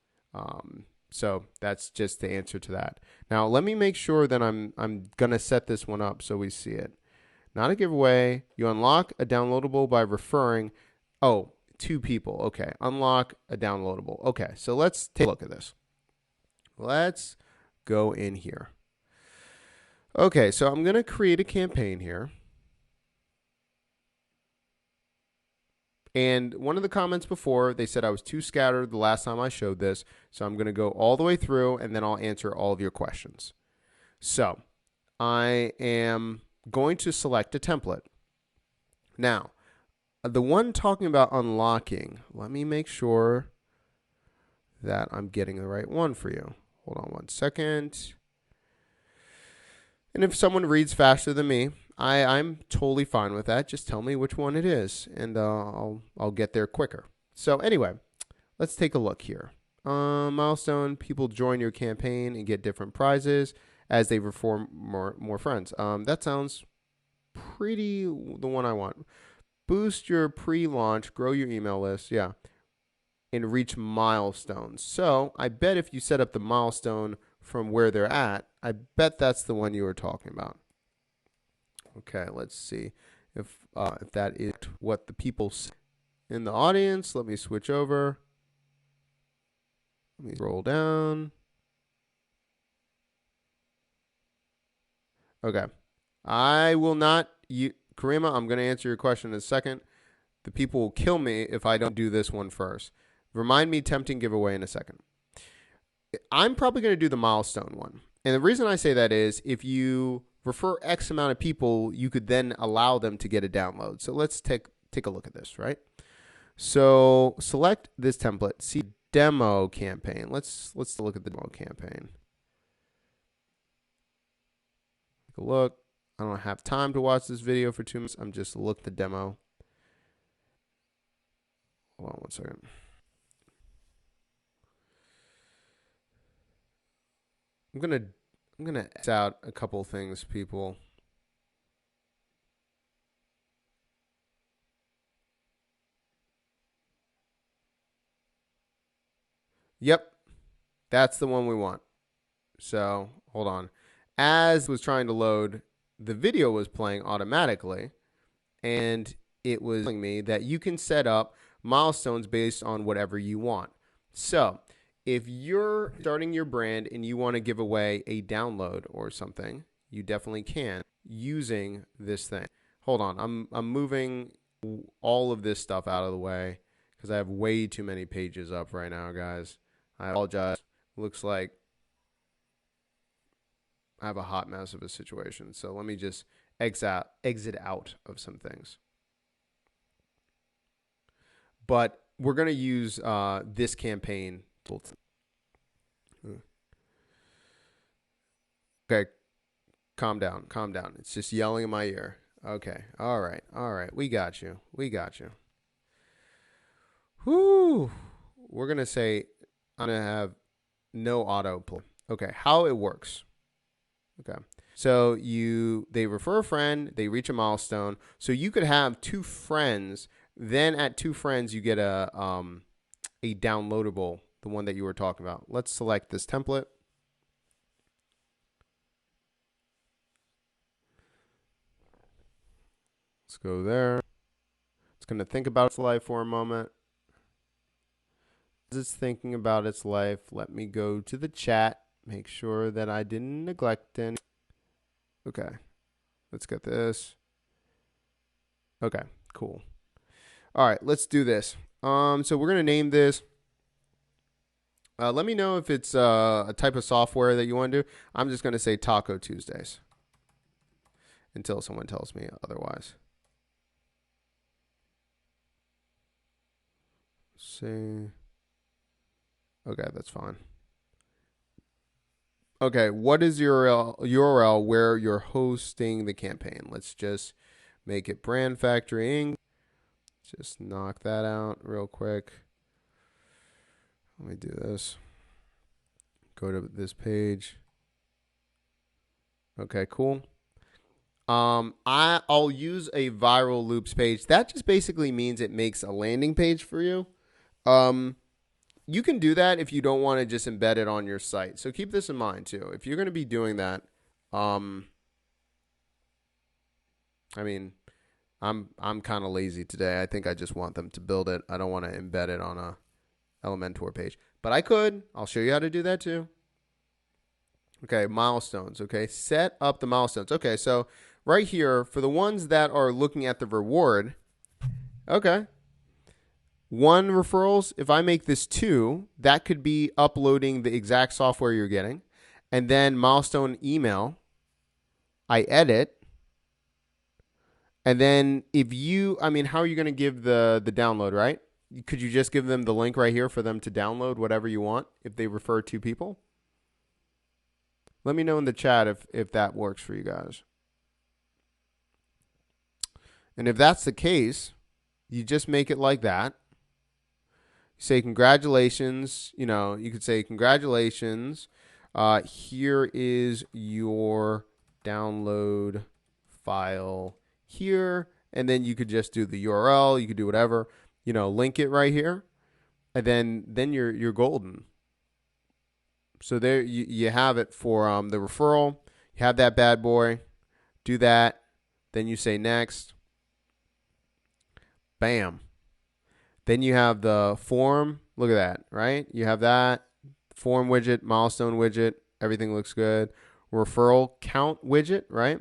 So that's just the answer to that. Now let me make sure that I'm gonna set this one up so we see it. not a giveaway. You unlock a downloadable by referring, 2 people. Okay, unlock a downloadable. Okay, so let's take a look at this. Let's go in here. Okay, so I'm going to create a campaign here. And one of the comments before, they said I was too scattered the last time I showed this. So I'm going to go all the way through, and then I'll answer all of your questions. So I am going to select a template. Now, the one talking about unlocking, let me make sure that I'm getting the right one for you. Hold on one second. And if someone reads faster than me, I'm totally fine with that. Just tell me which one it is, and I'll get there quicker. So anyway, let's take a look here. Milestone, people join your campaign and get different prizes as they refer more friends. That sounds pretty the one I want. Boost your pre-launch, grow your email list, yeah, and reach milestones. So I bet if you set up the milestone from where they're at, I bet that's the one you were talking about. Okay, let's see if that is what the people say in the audience. Let me switch over. Let me scroll down. Okay, I will not. Karima, I'm going to answer your question in a second. The people will kill me if I don't do this one first. Remind me tempting giveaway in a second. I'm probably going to do the milestone one. And the reason I say that is if you refer X amount of people, you could then allow them to get a download. So let's take a look at this, right? So select this template, see demo campaign. Let's look at the demo campaign. Take a look. I don't have time to watch this video for 2 minutes. I'm just looking at the demo. Hold on one second. I'm gonna X out a couple things, people. Yep, that's the one we want. So hold on. As was trying to load, the video was playing automatically, and it was telling me that you can set up milestones based on whatever you want. So if you're starting your brand and you want to give away a download or something, you definitely can using this thing. Hold on, I'm moving all of this stuff out of the way because I have way too many pages up right now, guys. I apologize. Looks like I have a hot mess of a situation. So let me just exit out of some things. But we're going to use this campaign tool. Okay, calm down. It's just yelling in my ear. Okay, all right. We got you. Whoo! We're going to say I'm going to have no autoplay. Okay, how it works. Okay, so they refer a friend, they reach a milestone. So you could have 2 friends. Then at 2 friends, you get a downloadable, the one that you were talking about. Let's select this template. Let's go there. It's going to think about its life for a moment. As it's thinking about its life, let me go to the chat. Make sure that I didn't neglect any. Okay, let's get this. Okay, cool. All right, let's do this. So we're going to name this. Let me know if it's a type of software that you want to do. I'm just going to say Taco Tuesdays until someone tells me otherwise. Let's see. Okay, that's fine. Okay, what is your URL where you're hosting the campaign? Let's just make it Brand Factory Inc. Just knock that out real quick. Let me do this. Go to this page. Okay, cool. I'll use a viral loops page. That just basically means it makes a landing page for you. You can do that if you don't want to just embed it on your site. So keep this in mind too. If you're going to be doing that, I mean, I'm kind of lazy today. I think I just want them to build it. I don't want to embed it on a Elementor page, but I could. I'll show you how to do that too. Okay, milestones. Okay, set up the milestones. Okay, so right here, for the ones that are looking at the reward, okay, 1 referrals, if I make this 2, that could be uploading the exact software you're getting. And then milestone email, I edit. And then if you, I mean, how are you going to give the download, right? Could you just give them the link right here for them to download whatever you want if they refer 2 people? Let me know in the chat if that works for you guys. And if that's the case, you just make it like that. You say congratulations. You know, you could say congratulations. Here is your download file here. And then you could just do the URL. You could do whatever. You know, link it right here. And then you're golden. So there you have it for the referral. You have that bad boy. Do that. Then you say next. Bam. Then you have the form. Look at that, right? You have that form widget, milestone widget. Everything looks good. Referral count widget, right?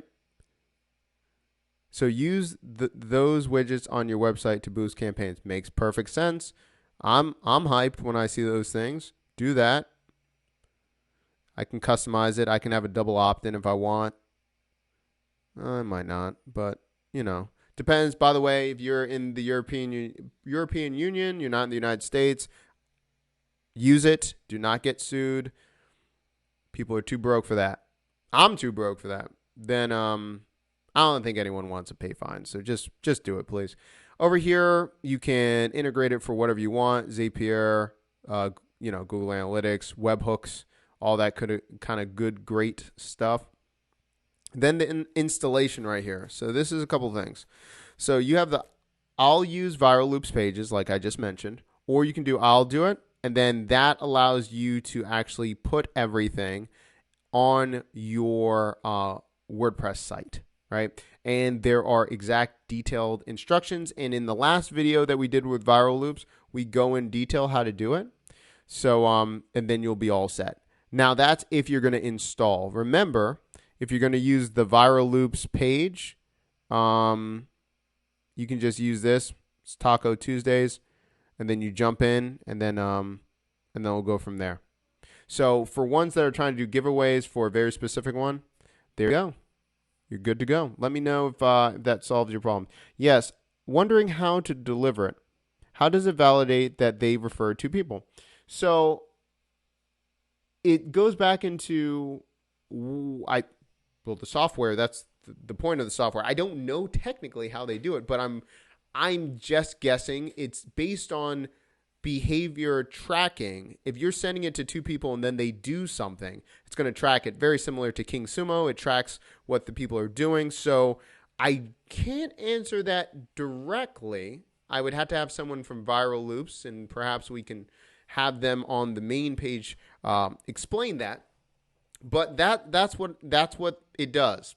So use those widgets on your website to boost campaigns. Makes perfect sense. I'm hyped when I see those things. Do that. I can customize it. I can have a double opt-in if I want. I might not, but you know, depends. By the way, if you're in the European Union, you're not in the United States, use it. Do not get sued. People are too broke for that. I'm too broke for that. Then I don't think anyone wants to pay fines. So just do it, please. Over here, you can integrate it for whatever you want. Zapier, you know, Google Analytics, webhooks. All that kind of good, great stuff. Then the installation right here. So this is a couple things. So you have the I'll use viral loops pages like I just mentioned, or you can do I'll do it. And then that allows you to actually put everything on your WordPress site, right? And there are exact detailed instructions. And in the last video that we did with viral loops, we go in detail how to do it. So, and then you'll be all set. Now, that's if you're going to install. Remember, if you're going to use the viral loops page, you can just use this. It's Taco Tuesdays, and then you jump in, and then we'll go from there. So for ones that are trying to do giveaways for a very specific one, there you go. You're good to go. Let me know if that solves your problem. Yes, wondering how to deliver it. How does it validate that they referred 2 people? So it goes back into the software. That's the point of the software. I don't know technically how they do it, but I'm just guessing. It's based on behavior tracking. If you're sending it to 2 people and then they do something, it's going to track it. Very similar to King Sumo. It tracks what the people are doing. So I can't answer that directly. I would have to have someone from Viral Loops, and perhaps we can have them on the main page explain that. But that's what it does.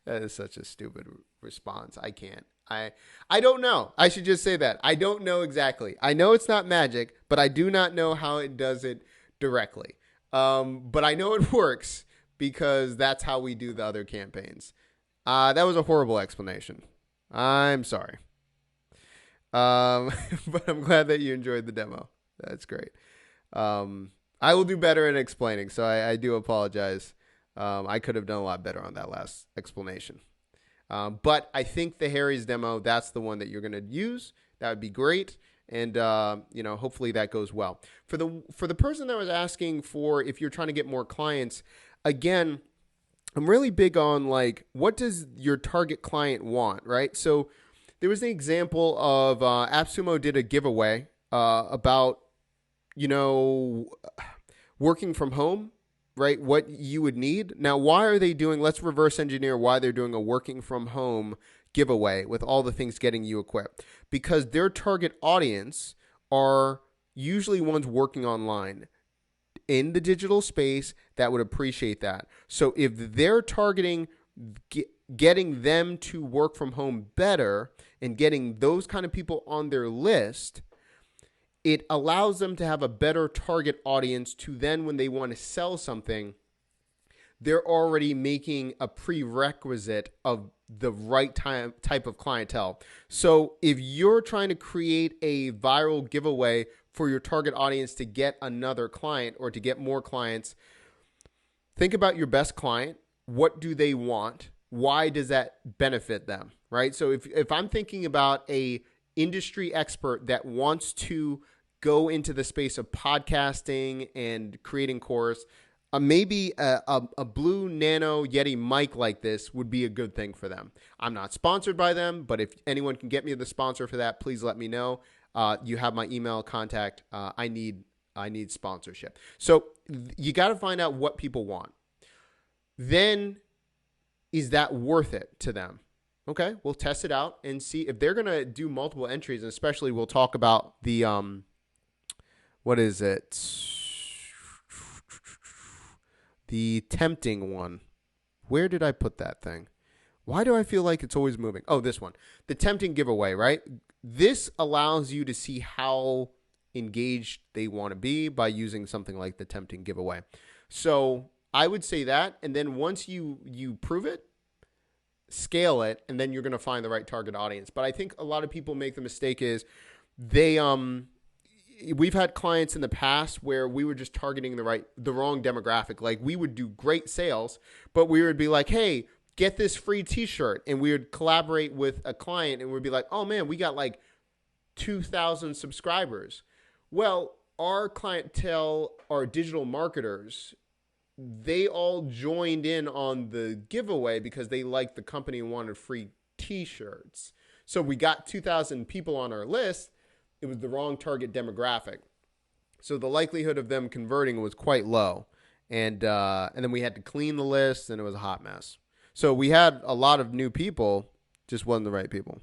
That is such a stupid response. I can't. I don't know. I should just say that. I don't know exactly. I know it's not magic, but I do not know how it does it directly. But I know it works because that's how we do the other campaigns. That was a horrible explanation. I'm sorry. But I'm glad that you enjoyed the demo. That's great. I will do better in explaining, so I do apologize. I could have done a lot better on that last explanation. But I think the Harry's demo, that's the one that you're going to use. That would be great. And, hopefully that goes well. For the person that was asking for if you're trying to get more clients, again, I'm really big on like, what does your target client want, right? So there was an example of AppSumo did a giveaway about, working from home, right? What you would need. Now, why are they doing, let's reverse engineer why they're doing a working from home giveaway with all the things getting you equipped. Because their target audience are usually ones working online in the digital space that would appreciate that. So if they're targeting getting them to work from home better and getting those kind of people on their list, it allows them to have a better target audience to then when they want to sell something, they're already making a prerequisite of the right type of clientele. So if you're trying to create a viral giveaway for your target audience to get another client or to get more clients, think about your best client. What do they want? Why does that benefit them, right? So if I'm thinking about a industry expert that wants to go into the space of podcasting and creating course, maybe a Blue Nano Yeti mic like this would be a good thing for them. I'm not sponsored by them, but if anyone can get me the sponsor for that, please let me know. You have my email contact. I need sponsorship. So you got to find out what people want. Then, is that worth it to them? Okay, we'll test it out and see if they're going to do multiple entries. And especially we'll talk about the, what is it? The tempting one. Where did I put that thing? Why do I feel like it's always moving? Oh, this one. The tempting giveaway, right? This allows you to see how engaged they want to be by using something like the tempting giveaway. So I would say that, and then once you prove it, scale it, and then you're going to find the right target audience. But I think a lot of people make the mistake is we've had clients in the past where we were just targeting the wrong demographic. Like we would do great sales, but we would be like, hey, get this free t-shirt. And we would collaborate with a client and we'd be like, oh man, we got like 2,000 subscribers. Well, our clientele are digital marketers. They all joined in on the giveaway because they liked the company and wanted free t-shirts. So we got 2,000 people on our list. It was the wrong target demographic. So the likelihood of them converting was quite low. And then we had to clean the list and it was a hot mess. So we had a lot of new people, just wasn't the right people.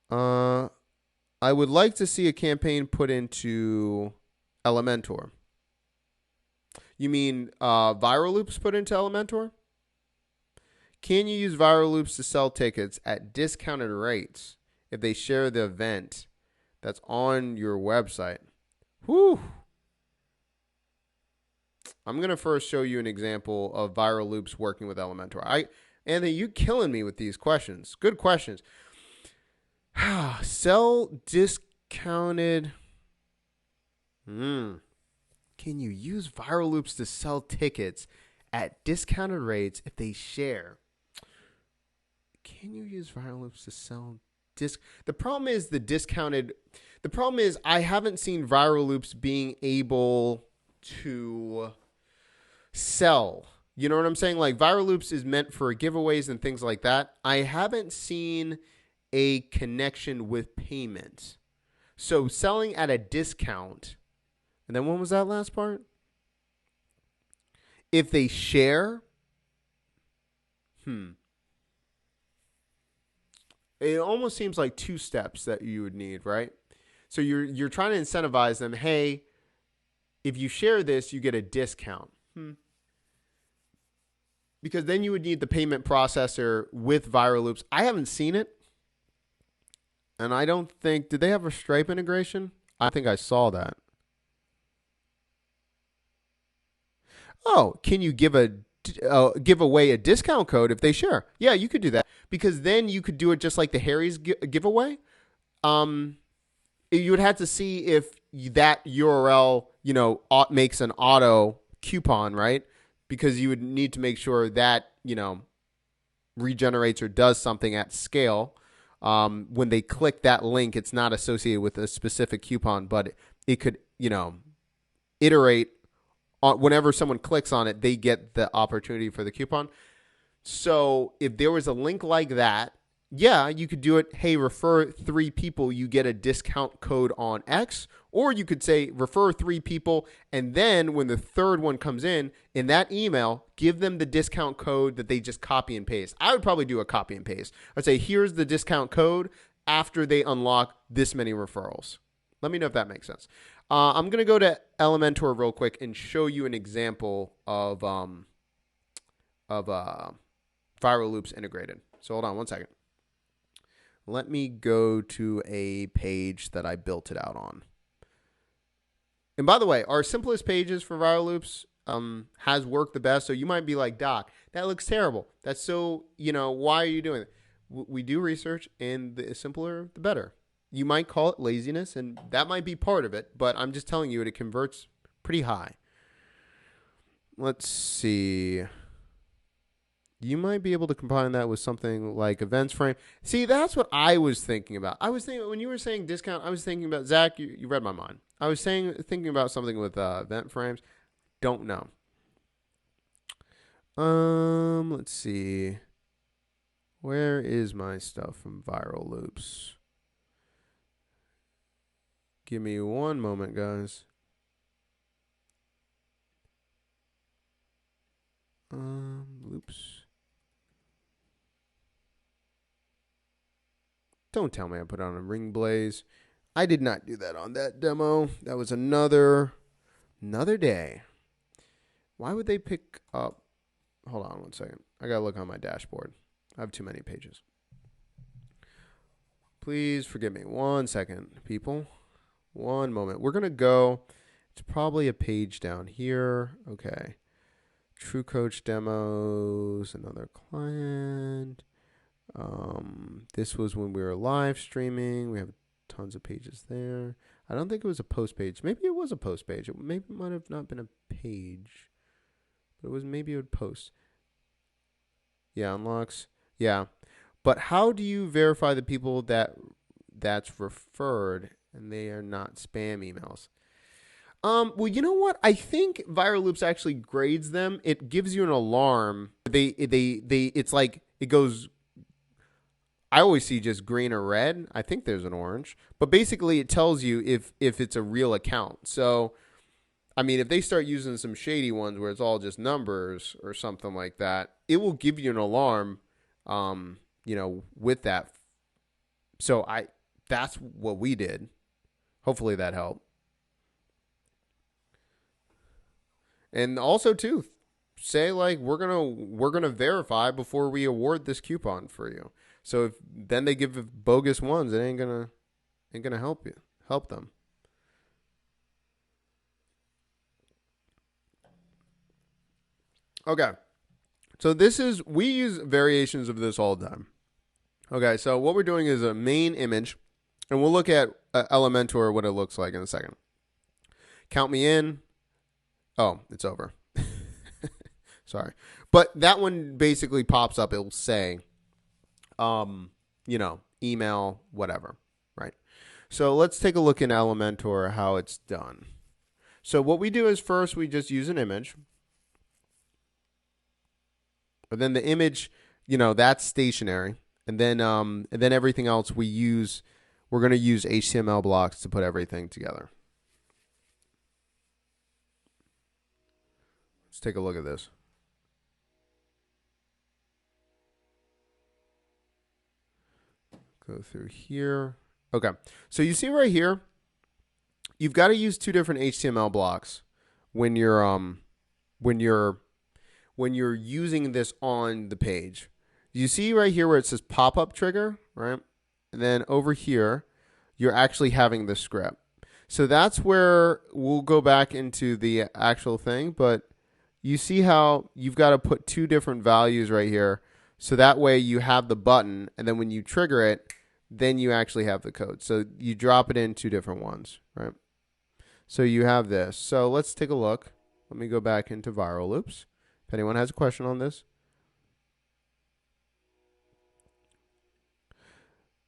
I would like to see a campaign put into Elementor. You mean viral loops put into Elementor? Can you use viral loops to sell tickets at discounted rates if they share the event that's on your website? Whew. I'm going to first show you an example of viral loops working with Elementor. Anthony, you killing me with these questions. Good questions. Sell discounted. Can you use viral loops to sell tickets at discounted rates if they share? Can you use viral loops to sell The problem is I haven't seen viral loops being able to sell. You know what I'm saying? Like viral loops is meant for giveaways and things like that. I haven't seen a connection with payments. So selling at a discount. And then what was that last part? If they share, it almost seems like two steps that you would need, right? So you're trying to incentivize them, hey, if you share this, you get a discount. Because then you would need the payment processor with viral loops. I haven't seen it. And I don't think, did they have a Stripe integration? I think I saw that. Oh, can you give away a discount code if they share? Yeah, you could do that because then you could do it just like the Harry's giveaway. You would have to see if that URL, makes an auto coupon, right? Because you would need to make sure that, regenerates or does something at scale. When they click that link, it's not associated with a specific coupon, but it could, iterate. Whenever someone clicks on it, they get the opportunity for the coupon. So if there was a link like that, yeah, you could do it. Hey, refer 3 people, you get a discount code on X. Or you could say refer 3 people. And then when the third one comes in that email, give them the discount code that they just copy and paste. I would probably do a copy and paste. I'd say, here's the discount code after they unlock this many referrals. Let me know if that makes sense. I'm going to go to Elementor real quick and show you an example of viral Viral Loops integrated. So hold on one second. Let me go to a page that I built it out on. And by the way, our simplest pages for Viral Loops has worked the best. So you might be like, Doc, that looks terrible. That's so, why are you doing it? We do research, and the simpler, the better. You might call it laziness, and that might be part of it, but I'm just telling you it converts pretty high. Let's see. You might be able to combine that with something like events frame. See, that's what I was thinking about. I was thinking, when you were saying discount, I was thinking about, Zach, you read my mind. I was thinking about something with event frames. Don't know. Let's see. Where is my stuff from Viral Loops? Give me one moment, guys. Loops. Don't tell me I put on a ring blaze. I did not do that on that demo. That was another day. Why would they pick up? Hold on one second. I got to look on my dashboard. I have too many pages. Please forgive me 1 second, people. One moment. We're going to go. It's probably a page down here. Okay. True Coach demos, another client. This was when we were live streaming. We have tons of pages there. I don't think it was a post page. Maybe it was a post page. Maybe it might have not been a page. But it was, maybe it would post. Yeah, unlocks. Yeah. But how do you verify the people that's referred and they are not spam emails? Well, you know what? I think Viral Loops actually grades them. It gives you an alarm. It's like it goes. I always see just green or red. I think there's an orange, but basically it tells you if it's a real account. So, I mean, if they start using some shady ones where it's all just numbers or something like that, it will give you an alarm. With that. So that's what we did. Hopefully that helped. And also too, say like we're gonna verify before we award this coupon for you. So if then they give bogus ones, it ain't gonna help them. Okay, so we use variations of this all the time. Okay, so what we're doing is a main image, and we'll look at Elementor, what it looks like in a second. Count me in. Oh, it's over. Sorry. But that one basically pops up. It'll say, email, whatever, right? So let's take a look in Elementor how it's done. So what we do is first we just use an image. But then the image, that's stationary. And then everything else we're going to use HTML blocks to put everything together. Let's take a look at this. Go through here. Okay. So you see right here, you've got to use two different HTML blocks when you're using this on the page. You see right here where it says pop-up trigger, right? And then over here, you're actually having the script. So that's where we'll go back into the actual thing, but you see how you've got to put two different values right here. So that way you have the button, and then when you trigger it, then you actually have the code. So you drop it in two different ones, right? So you have this. So let's take a look. Let me go back into Viral Loops. If anyone has a question on this.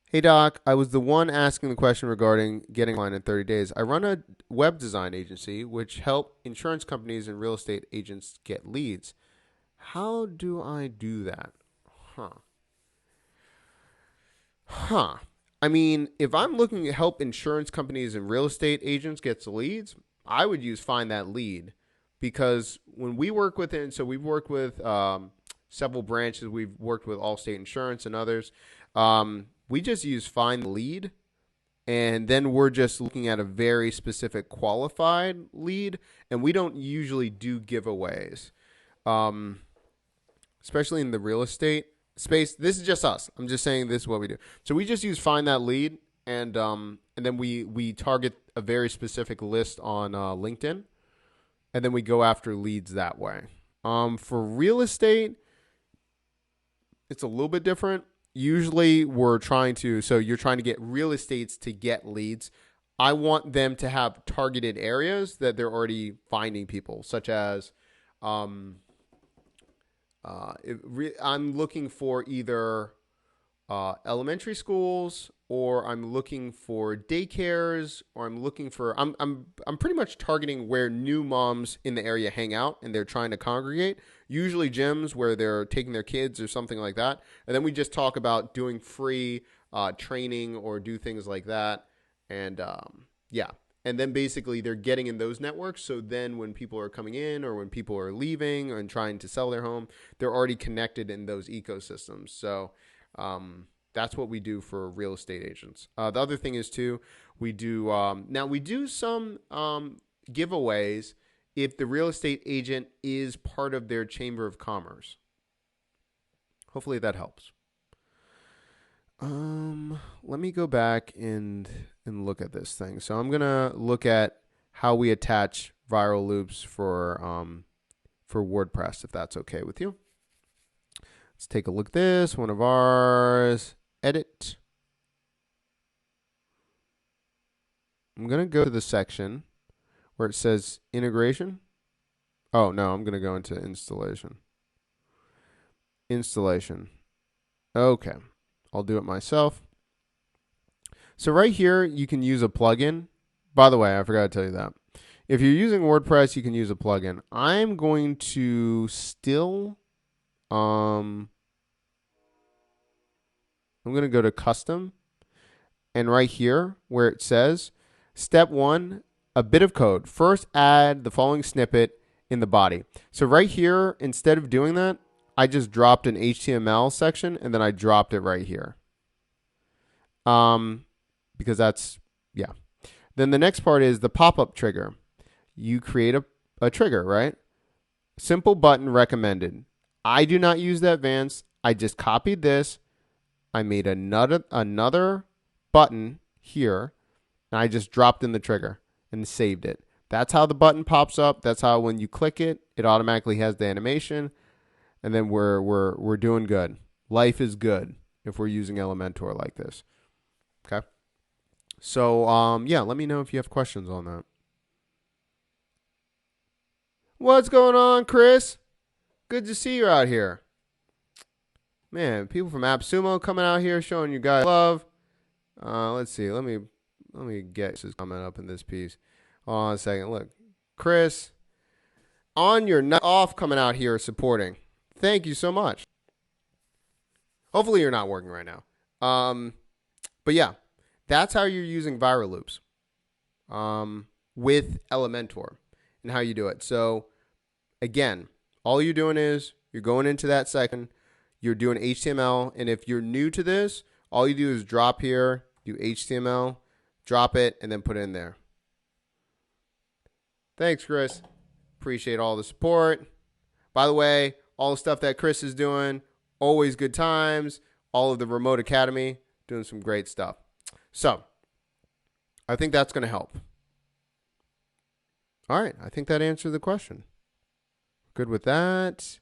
Hey, Doc, I was the one asking the question regarding getting a client in 30 days. I run a web design agency which help insurance companies and real estate agents get leads. How do I do that? I mean, if I'm looking to help insurance companies and real estate agents get leads, I would use Find That Lead, because when we work with it, so we've worked with several branches. We've worked with Allstate Insurance and others. We just use Find the Lead, and then we're just looking at a very specific qualified lead, and we don't usually do giveaways. especially in the real estate space. This is just us. I'm just saying this is what we do. So we just use find that lead, and then we target a very specific list on LinkedIn, and then we go after leads that way. For real estate, it's a little bit different. Usually you're trying to get real estates to get leads. I want them to have targeted areas that they're already finding people, such as I'm looking for either elementary schools, or I'm looking for daycares, or I'm pretty much targeting where new moms in the area hang out and they're trying to congregate, usually gyms where they're taking their kids or something like that. And then we just talk about doing free training or do things like that. And and then basically they're getting in those networks. So then when people are coming in or when people are leaving and trying to sell their home, they're already connected in those ecosystems. So that's what we do for real estate agents. The other thing is too, we do some giveaways if the real estate agent is part of their chamber of commerce. Hopefully that helps. Let me go back and look at this thing. So I'm gonna look at how we attach viral loops for WordPress, if that's okay with you. Let's take a look at this. One of ours. Edit. I'm gonna go to the section where it says integration. Oh no, I'm gonna go into installation. Okay. I'll do it myself. So right here, you can use a plugin. By the way, I forgot to tell you that. If you're using WordPress, you can use a plugin. I'm going to still, I'm going to go to custom. And right here, where it says, step 1, a bit of code. First, add the following snippet in the body. So right here, instead of doing that, I just dropped an HTML section and then I dropped it right here. Because that's, yeah. Then the next part is the pop-up trigger. You create a trigger, right? Simple button recommended. I do not use the advanced. I just copied this. I made another button here and I just dropped in the trigger and saved it. That's how the button pops up. That's how when you click it, it automatically has the animation. And then we're doing good. Life is good if we're using Elementor like this. Okay. So let me know if you have questions on that. What's going on, Chris? Good to see you out here. Man, people from AppSumo coming out here showing you guys love. Let's see. Let me get his comment up in this piece. Hold on a second. Look, Chris, on your nut off coming out here supporting. Thank you so much. Hopefully you're not working right now. But yeah, that's how you're using viral loops with Elementor and how you do it. So again, all you're doing is you're going into that section, you're doing HTML, and if you're new to this, all you do is drop here, do HTML, drop it, and then put it in there. Thanks, Chris. Appreciate all the support. By the way, all the stuff that Chris is doing, always good times. All of the Remote Academy, doing some great stuff. So, I think that's going to help. All right, I think that answered the question. Good with that.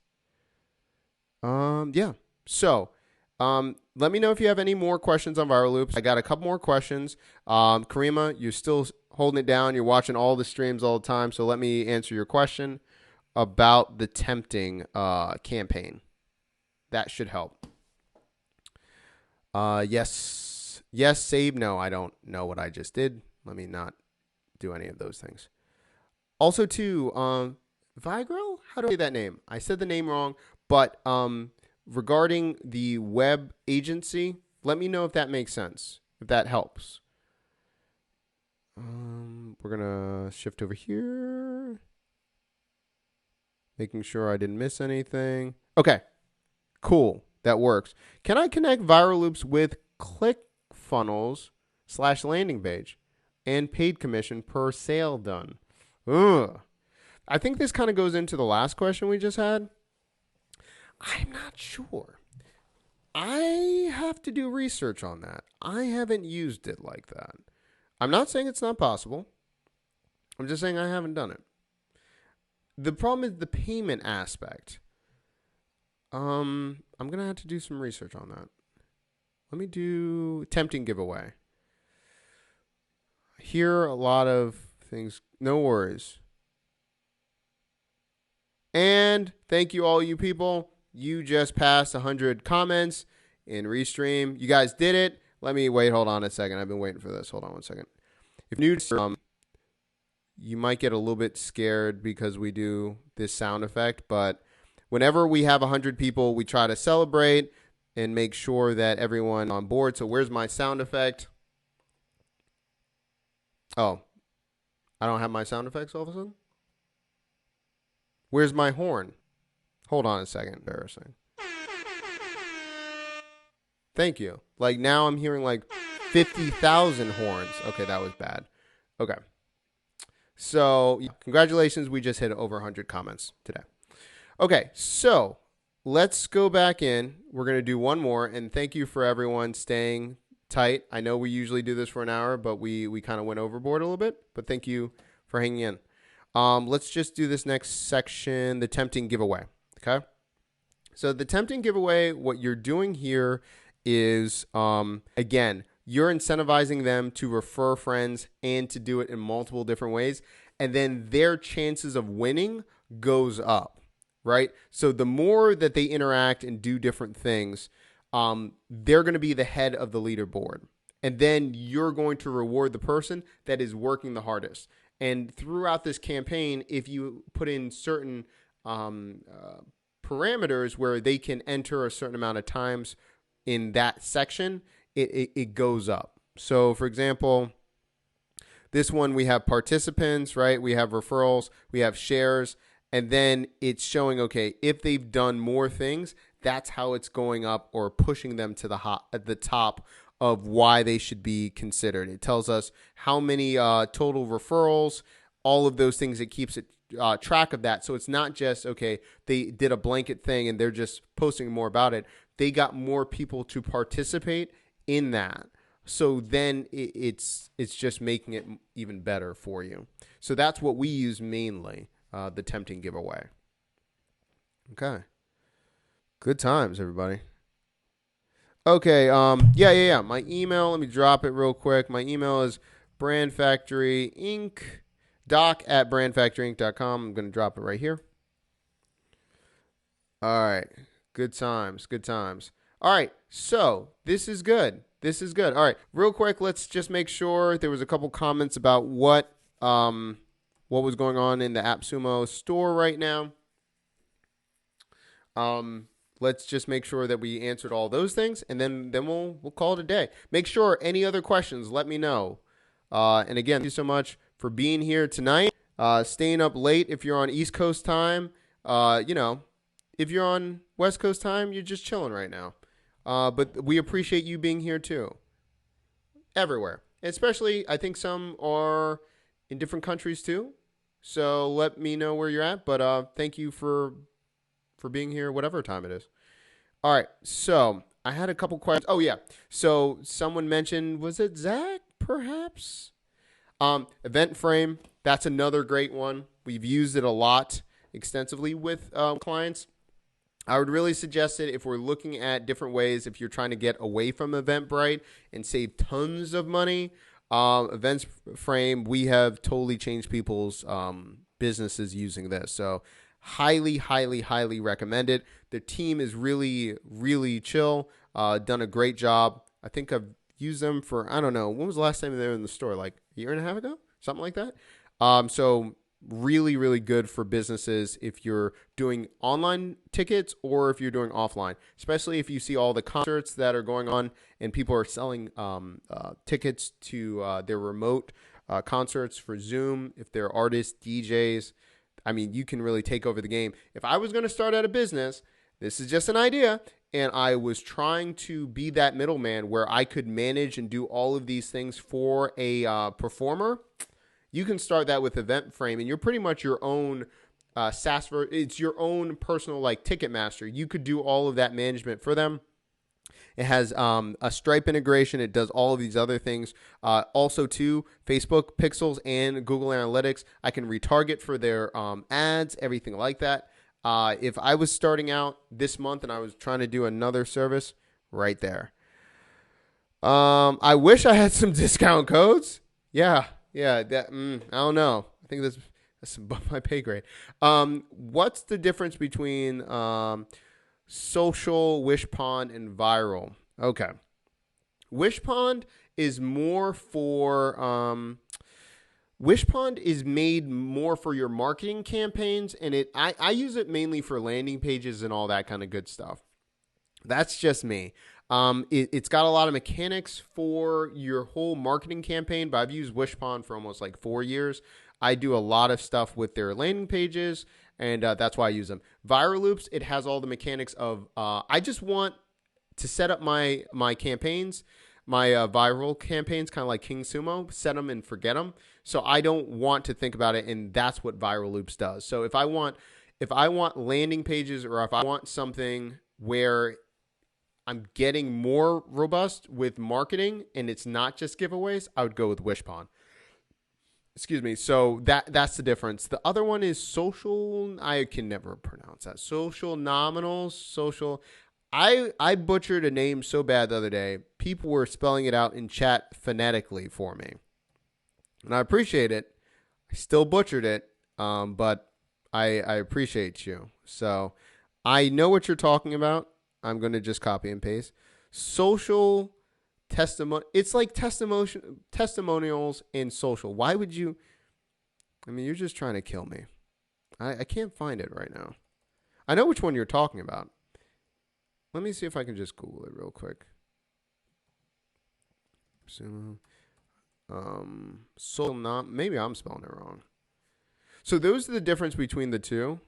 Yeah. So, let me know if you have any more questions on viral loops. I got a couple more questions. Karima, you're still holding it down. You're watching all the streams all the time. So let me answer your question about the tempting campaign. That should help. Yes, save. No, I don't know what I just did. Let me not do any of those things. Also, too, Viral? How do I say that name? I said the name wrong, but regarding the web agency, let me know if that makes sense, if that helps. We're going to shift over here. Making sure I didn't miss anything. Okay, cool. That works. Can I connect viral loops with ClickFunnels / landing page and paid commission per sale done? Ugh. I think this kind of goes into the last question we just had. I'm not sure. I have to do research on that. I haven't used it like that. I'm not saying it's not possible. I'm just saying I haven't done it. The problem is the payment aspect. I'm going to have to do some research on that. Let me do tempting giveaway. Hear a lot of things. No worries. And thank you all you people. You just passed 100 comments in Restream. You guys did it. Let me wait. Hold on a second. I've been waiting for this. Hold on one second. If new to you might get a little bit scared because we do this sound effect, but whenever we have 100 people, we try to celebrate and make sure that everyone on board. So where's my sound effect? Oh, I don't have my sound effects all of a sudden? Where's my horn? Hold on a second. Embarrassing. Thank you. Like now I'm hearing like 50,000 horns. Okay, that was bad. Okay. So congratulations. We just hit over 100 comments today. Okay, so let's go back in. We're going to do one more. And thank you for everyone staying tight. I know we usually do this for an hour, but we kind of went overboard a little bit. But thank you for hanging in. Let's just do this next section, the tempting giveaway. Okay. So the tempting giveaway, what you're doing here is, again, you're incentivizing them to refer friends and to do it in multiple different ways. And then their chances of winning goes up, right? So the more that they interact and do different things, they're going to be the head of the leaderboard. And then you're going to reward the person that is working the hardest. And throughout this campaign, if you put in certain parameters where they can enter a certain amount of times in that section, it goes up. So, for example, this one we have participants, right? We have referrals, we have shares, and then it's showing, okay, if they've done more things, that's how it's going up or pushing them to at the top of why they should be considered. It tells us how many total referrals, all of those things. It keeps it track of that. So it's not just, okay, they did a blanket thing and they're just posting more about it. They got more people to participate in that. So then it's just making it even better for you. So that's what we use mainly, the tempting giveaway. Okay. Good times, everybody. Okay, yeah. My email, let me drop it real quick. My email is doc@brandfactoryinc.com. I'm going to drop it right here. All right, good times. All right, so this is good. All right, real quick, let's just make sure. There was a couple comments about what was going on in the AppSumo store right now. Let's just make sure that we answered all those things, and then we'll call it a day. Make sure any other questions, let me know. And again, thank you so much for being here tonight. Staying up late if you're on East Coast time. If you're on West Coast time, you're just chilling right now. But we appreciate you being here too. Everywhere. Especially, I think some are in different countries too. So let me know where you're at. But thank you for being here, whatever time it is. All right. So I had a couple questions. Oh, yeah. So someone mentioned, was it Zach, perhaps? Event frame. That's another great one. We've used it a lot extensively with clients. I would really suggest it if we're looking at different ways, if you're trying to get away from Eventbrite and save tons of money. Events frame, we have totally changed people's businesses using this. So highly recommend it. The team is really, really chill. Done a great job. I think I've used them for, I don't know, when was the last time they were in the store? Like a year and a half ago? Something like that. So really, really good for businesses if you're doing online tickets or if you're doing offline, especially if you see all the concerts that are going on and people are selling tickets to their remote concerts for Zoom. If they're artists, DJs, I mean, you can really take over the game. If I was going to start out a business, this is just an idea, and I was trying to be that middleman where I could manage and do all of these things for a performer, you can start that with Eventframe, and you're pretty much your own SaaS. It's your own personal like Ticketmaster. You could do all of that management for them. It has a Stripe integration. It does all of these other things. Also, too, Facebook Pixels and Google Analytics. I can retarget for their ads, everything like that. If I was starting out this month and I was trying to do another service, right there. I wish I had some discount codes. Yeah. That I don't know. I think that's above my pay grade. What's the difference between Social, Wishpond, and Viral? Okay. Wishpond is more for Wishpond is made more for your marketing campaigns, and I use it mainly for landing pages and all that kind of good stuff. That's just me. It's got a lot of mechanics for your whole marketing campaign, but I've used Wishpond for almost like 4 years. I do a lot of stuff with their landing pages, and that's why I use them. Viral Loops, it has all the mechanics of I just want to set up my campaigns, my viral campaigns, kind of like King Sumo, set them and forget them. So I don't want to think about it, and that's what Viral Loops does. So if I want landing pages, or if I want something where I'm getting more robust with marketing and it's not just giveaways, I would go with Wishpond. Excuse me. So that's the difference. The other one is social. I can never pronounce that. Social nominals. Social. I butchered a name so bad the other day. People were spelling it out in chat phonetically for me, and I appreciate it. I still butchered it, but I appreciate you. So I know what you're talking about. I'm going to just copy and paste. Social testimony. It's like testimonials and social. Why would you? I mean, you're just trying to kill me. I can't find it right now. I know which one you're talking about. Let me see if I can just Google it real quick. Social not. Maybe I'm spelling it wrong. So those are the difference between the two.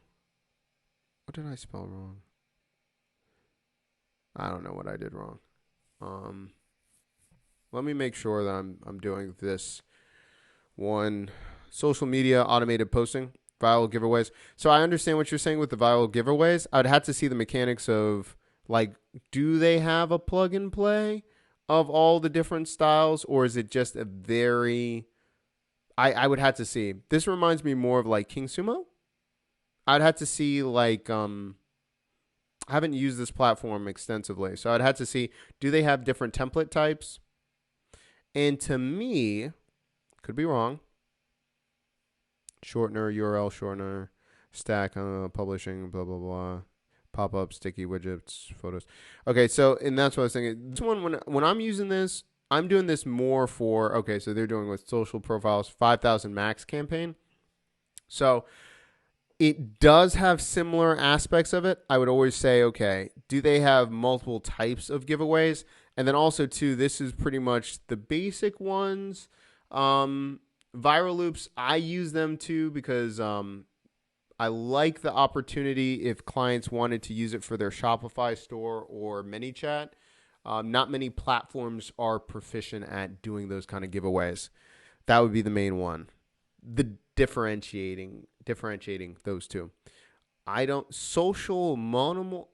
What did I spell wrong? I don't know what I did wrong. Let me make sure that I'm doing this one. Social media automated posting, viral giveaways. So I understand what you're saying with the viral giveaways. I'd have to see the mechanics of, like, do they have a plug and play of all the different styles, or is it just a very... I would have to see. This reminds me more of like King Sumo. I'd have to see like I haven't used this platform extensively, so I'd have to see, do they have different template types? And to me, could be wrong, shortener, URL shortener, stack, publishing, blah, blah, blah, pop-up, sticky widgets, photos. Okay, so, and that's what I was thinking. This one, when I'm using this, I'm doing this more for, okay, so they're doing with social profiles, 5,000 max campaign. So it does have similar aspects of it. I would always say, okay, do they have multiple types of giveaways? And then also, too, this is pretty much the basic ones. Viral loops, I use them, too, because I like the opportunity if clients wanted to use it for their Shopify store or ManyChat. Not many platforms are proficient at doing those kind of giveaways. That would be the main one. The differentiating those two. I don't social monomal.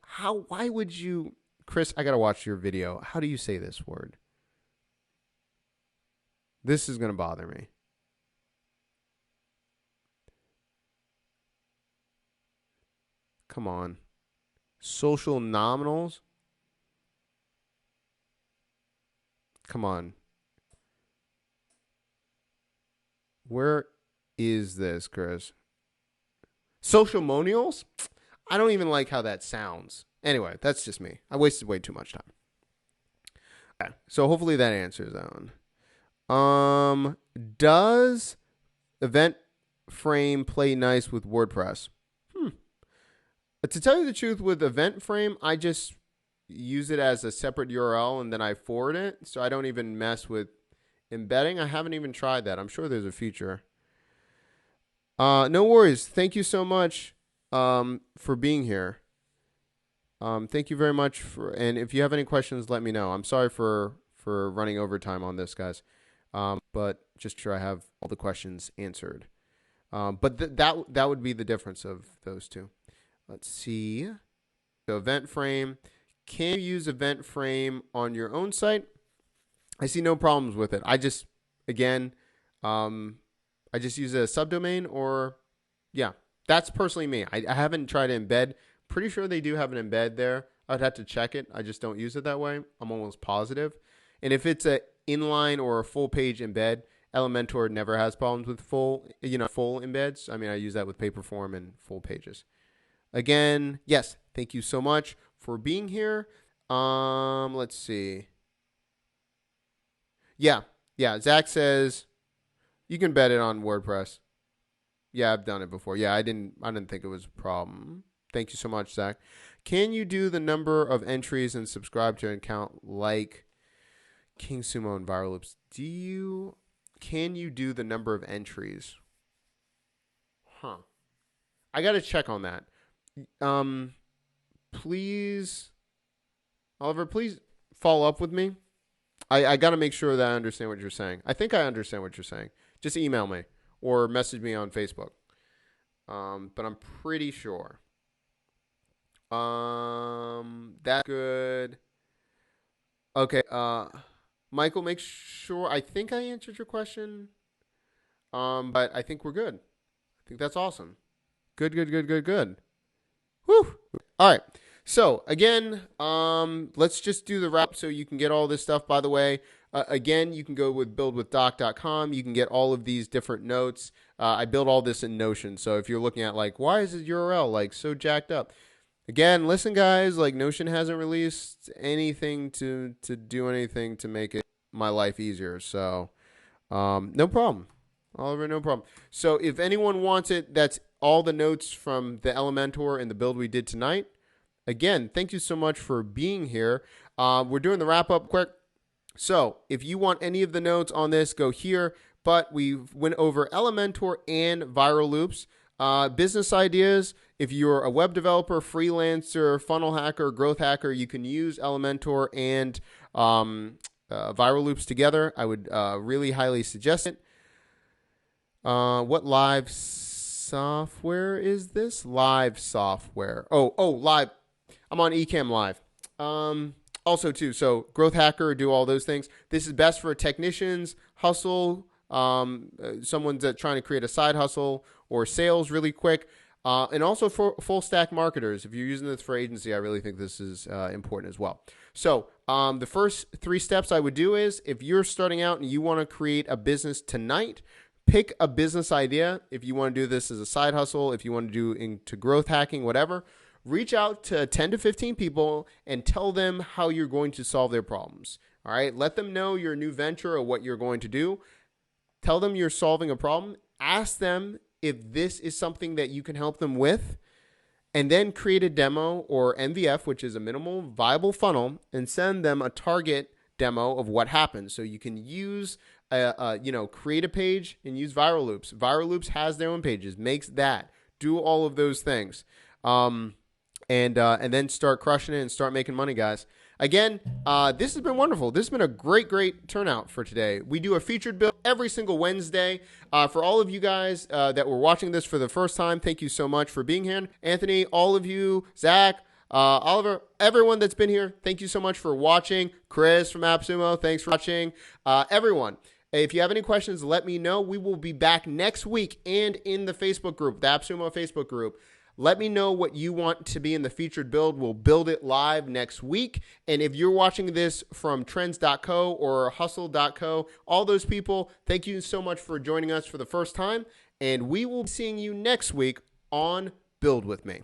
Why would you, Chris? I gotta watch your video. How do you say this word? This is gonna bother me. Come on, social nominals. Come on. Where is this, Chris? Social monials? I don't even like how that sounds. Anyway, that's just me. I wasted way too much time. Okay, so hopefully that answers that one. Does event frame play nice with WordPress? To tell you the truth, with event frame, I just use it as a separate URL and then I forward it. So I don't even mess with embedding. I haven't even tried that. I'm sure there's a feature. No worries. Thank you so much for being here. Thank you very much and if you have any questions, let me know. I'm sorry for running overtime on this, guys. But just sure I have all the questions answered. But that would be the difference of those two. Let's see. So event frame. Can you use event frame on your own site? I see no problems with it. I just use a subdomain or, yeah, that's personally me. I haven't tried to embed. Pretty sure they do have an embed there. I'd have to check it. I just don't use it that way. I'm almost positive. And if it's a inline or a full page embed, Elementor never has problems with full embeds. I mean, I use that with Paperform and full pages. Again, yes, thank you so much for being here. Let's see. Yeah. Zach says you can bet it on WordPress. Yeah, I've done it before. Yeah, I didn't think it was a problem. Thank you so much, Zach. Can you do the number of entries and subscribe to an account like King Sumo and Viral Loops? Can you do the number of entries? I got to check on that. Please, Oliver, please follow up with me. I got to make sure that I understand what you're saying. I think I understand what you're saying. Just email me or message me on Facebook. But I'm pretty sure. That's good. Okay. Michael, make sure. I think I answered your question. But I think we're good. I think that's awesome. Good. Whew. All right. So again, let's just do the wrap so you can get all this stuff. By the way, again, you can go with buildwithdoc.com. You can get all of these different notes. I build all this in Notion. So if you're looking at like, why is the URL like so jacked up? Again, listen, guys, like Notion hasn't released anything to do anything to make it my life easier. So no problem. Oliver, no problem. So if anyone wants it, that's all the notes from the Elementor and the build we did tonight. Again, thank you so much for being here. We're doing the wrap up quick. So if you want any of the notes on this, go here. But we went over Elementor and Viral Loops. Business ideas. If you're a web developer, freelancer, funnel hacker, growth hacker, you can use Elementor and Viral Loops together. I would really highly suggest it. What live software is this? Live software. Oh, live. I'm on Ecamm Live. Also, too, so Growth Hacker, do all those things. This is best for technicians, hustle, someone's trying to create a side hustle or sales really quick, and also for full stack marketers. If you're using this for agency, I really think this is important as well. So the first 3 steps I would do is if you're starting out and you want to create a business tonight, pick a business idea. If you want to do this as a side hustle, if you want to do into growth hacking, whatever, reach out to 10 to 15 people and tell them how you're going to solve their problems. All right. Let them know your new venture or what you're going to do. Tell them you're solving a problem. Ask them if this is something that you can help them with. And then create a demo or MVF, which is a minimal viable funnel, and send them a target demo of what happens. So you can use create a page and use Viral Loops. Viral Loops has their own pages, makes that. Do all of those things. And then start crushing it and start making money, guys. Again, this has been wonderful. This has been a great turnout for today. We do a featured build every single Wednesday. For all of you guys that were watching this for the first time, thank you so much for being here. Anthony, all of you, Zach, Oliver, everyone that's been here, thank you so much for watching. Chris from AppSumo, thanks for watching. Everyone. If you have any questions, let me know. We will be back next week and in the Facebook group, the AppSumo Facebook group. Let me know what you want to be in the featured build. We'll build it live next week. And if you're watching this from trends.co or hustle.co, all those people, thank you so much for joining us for the first time. And we will be seeing you next week on Build With Me.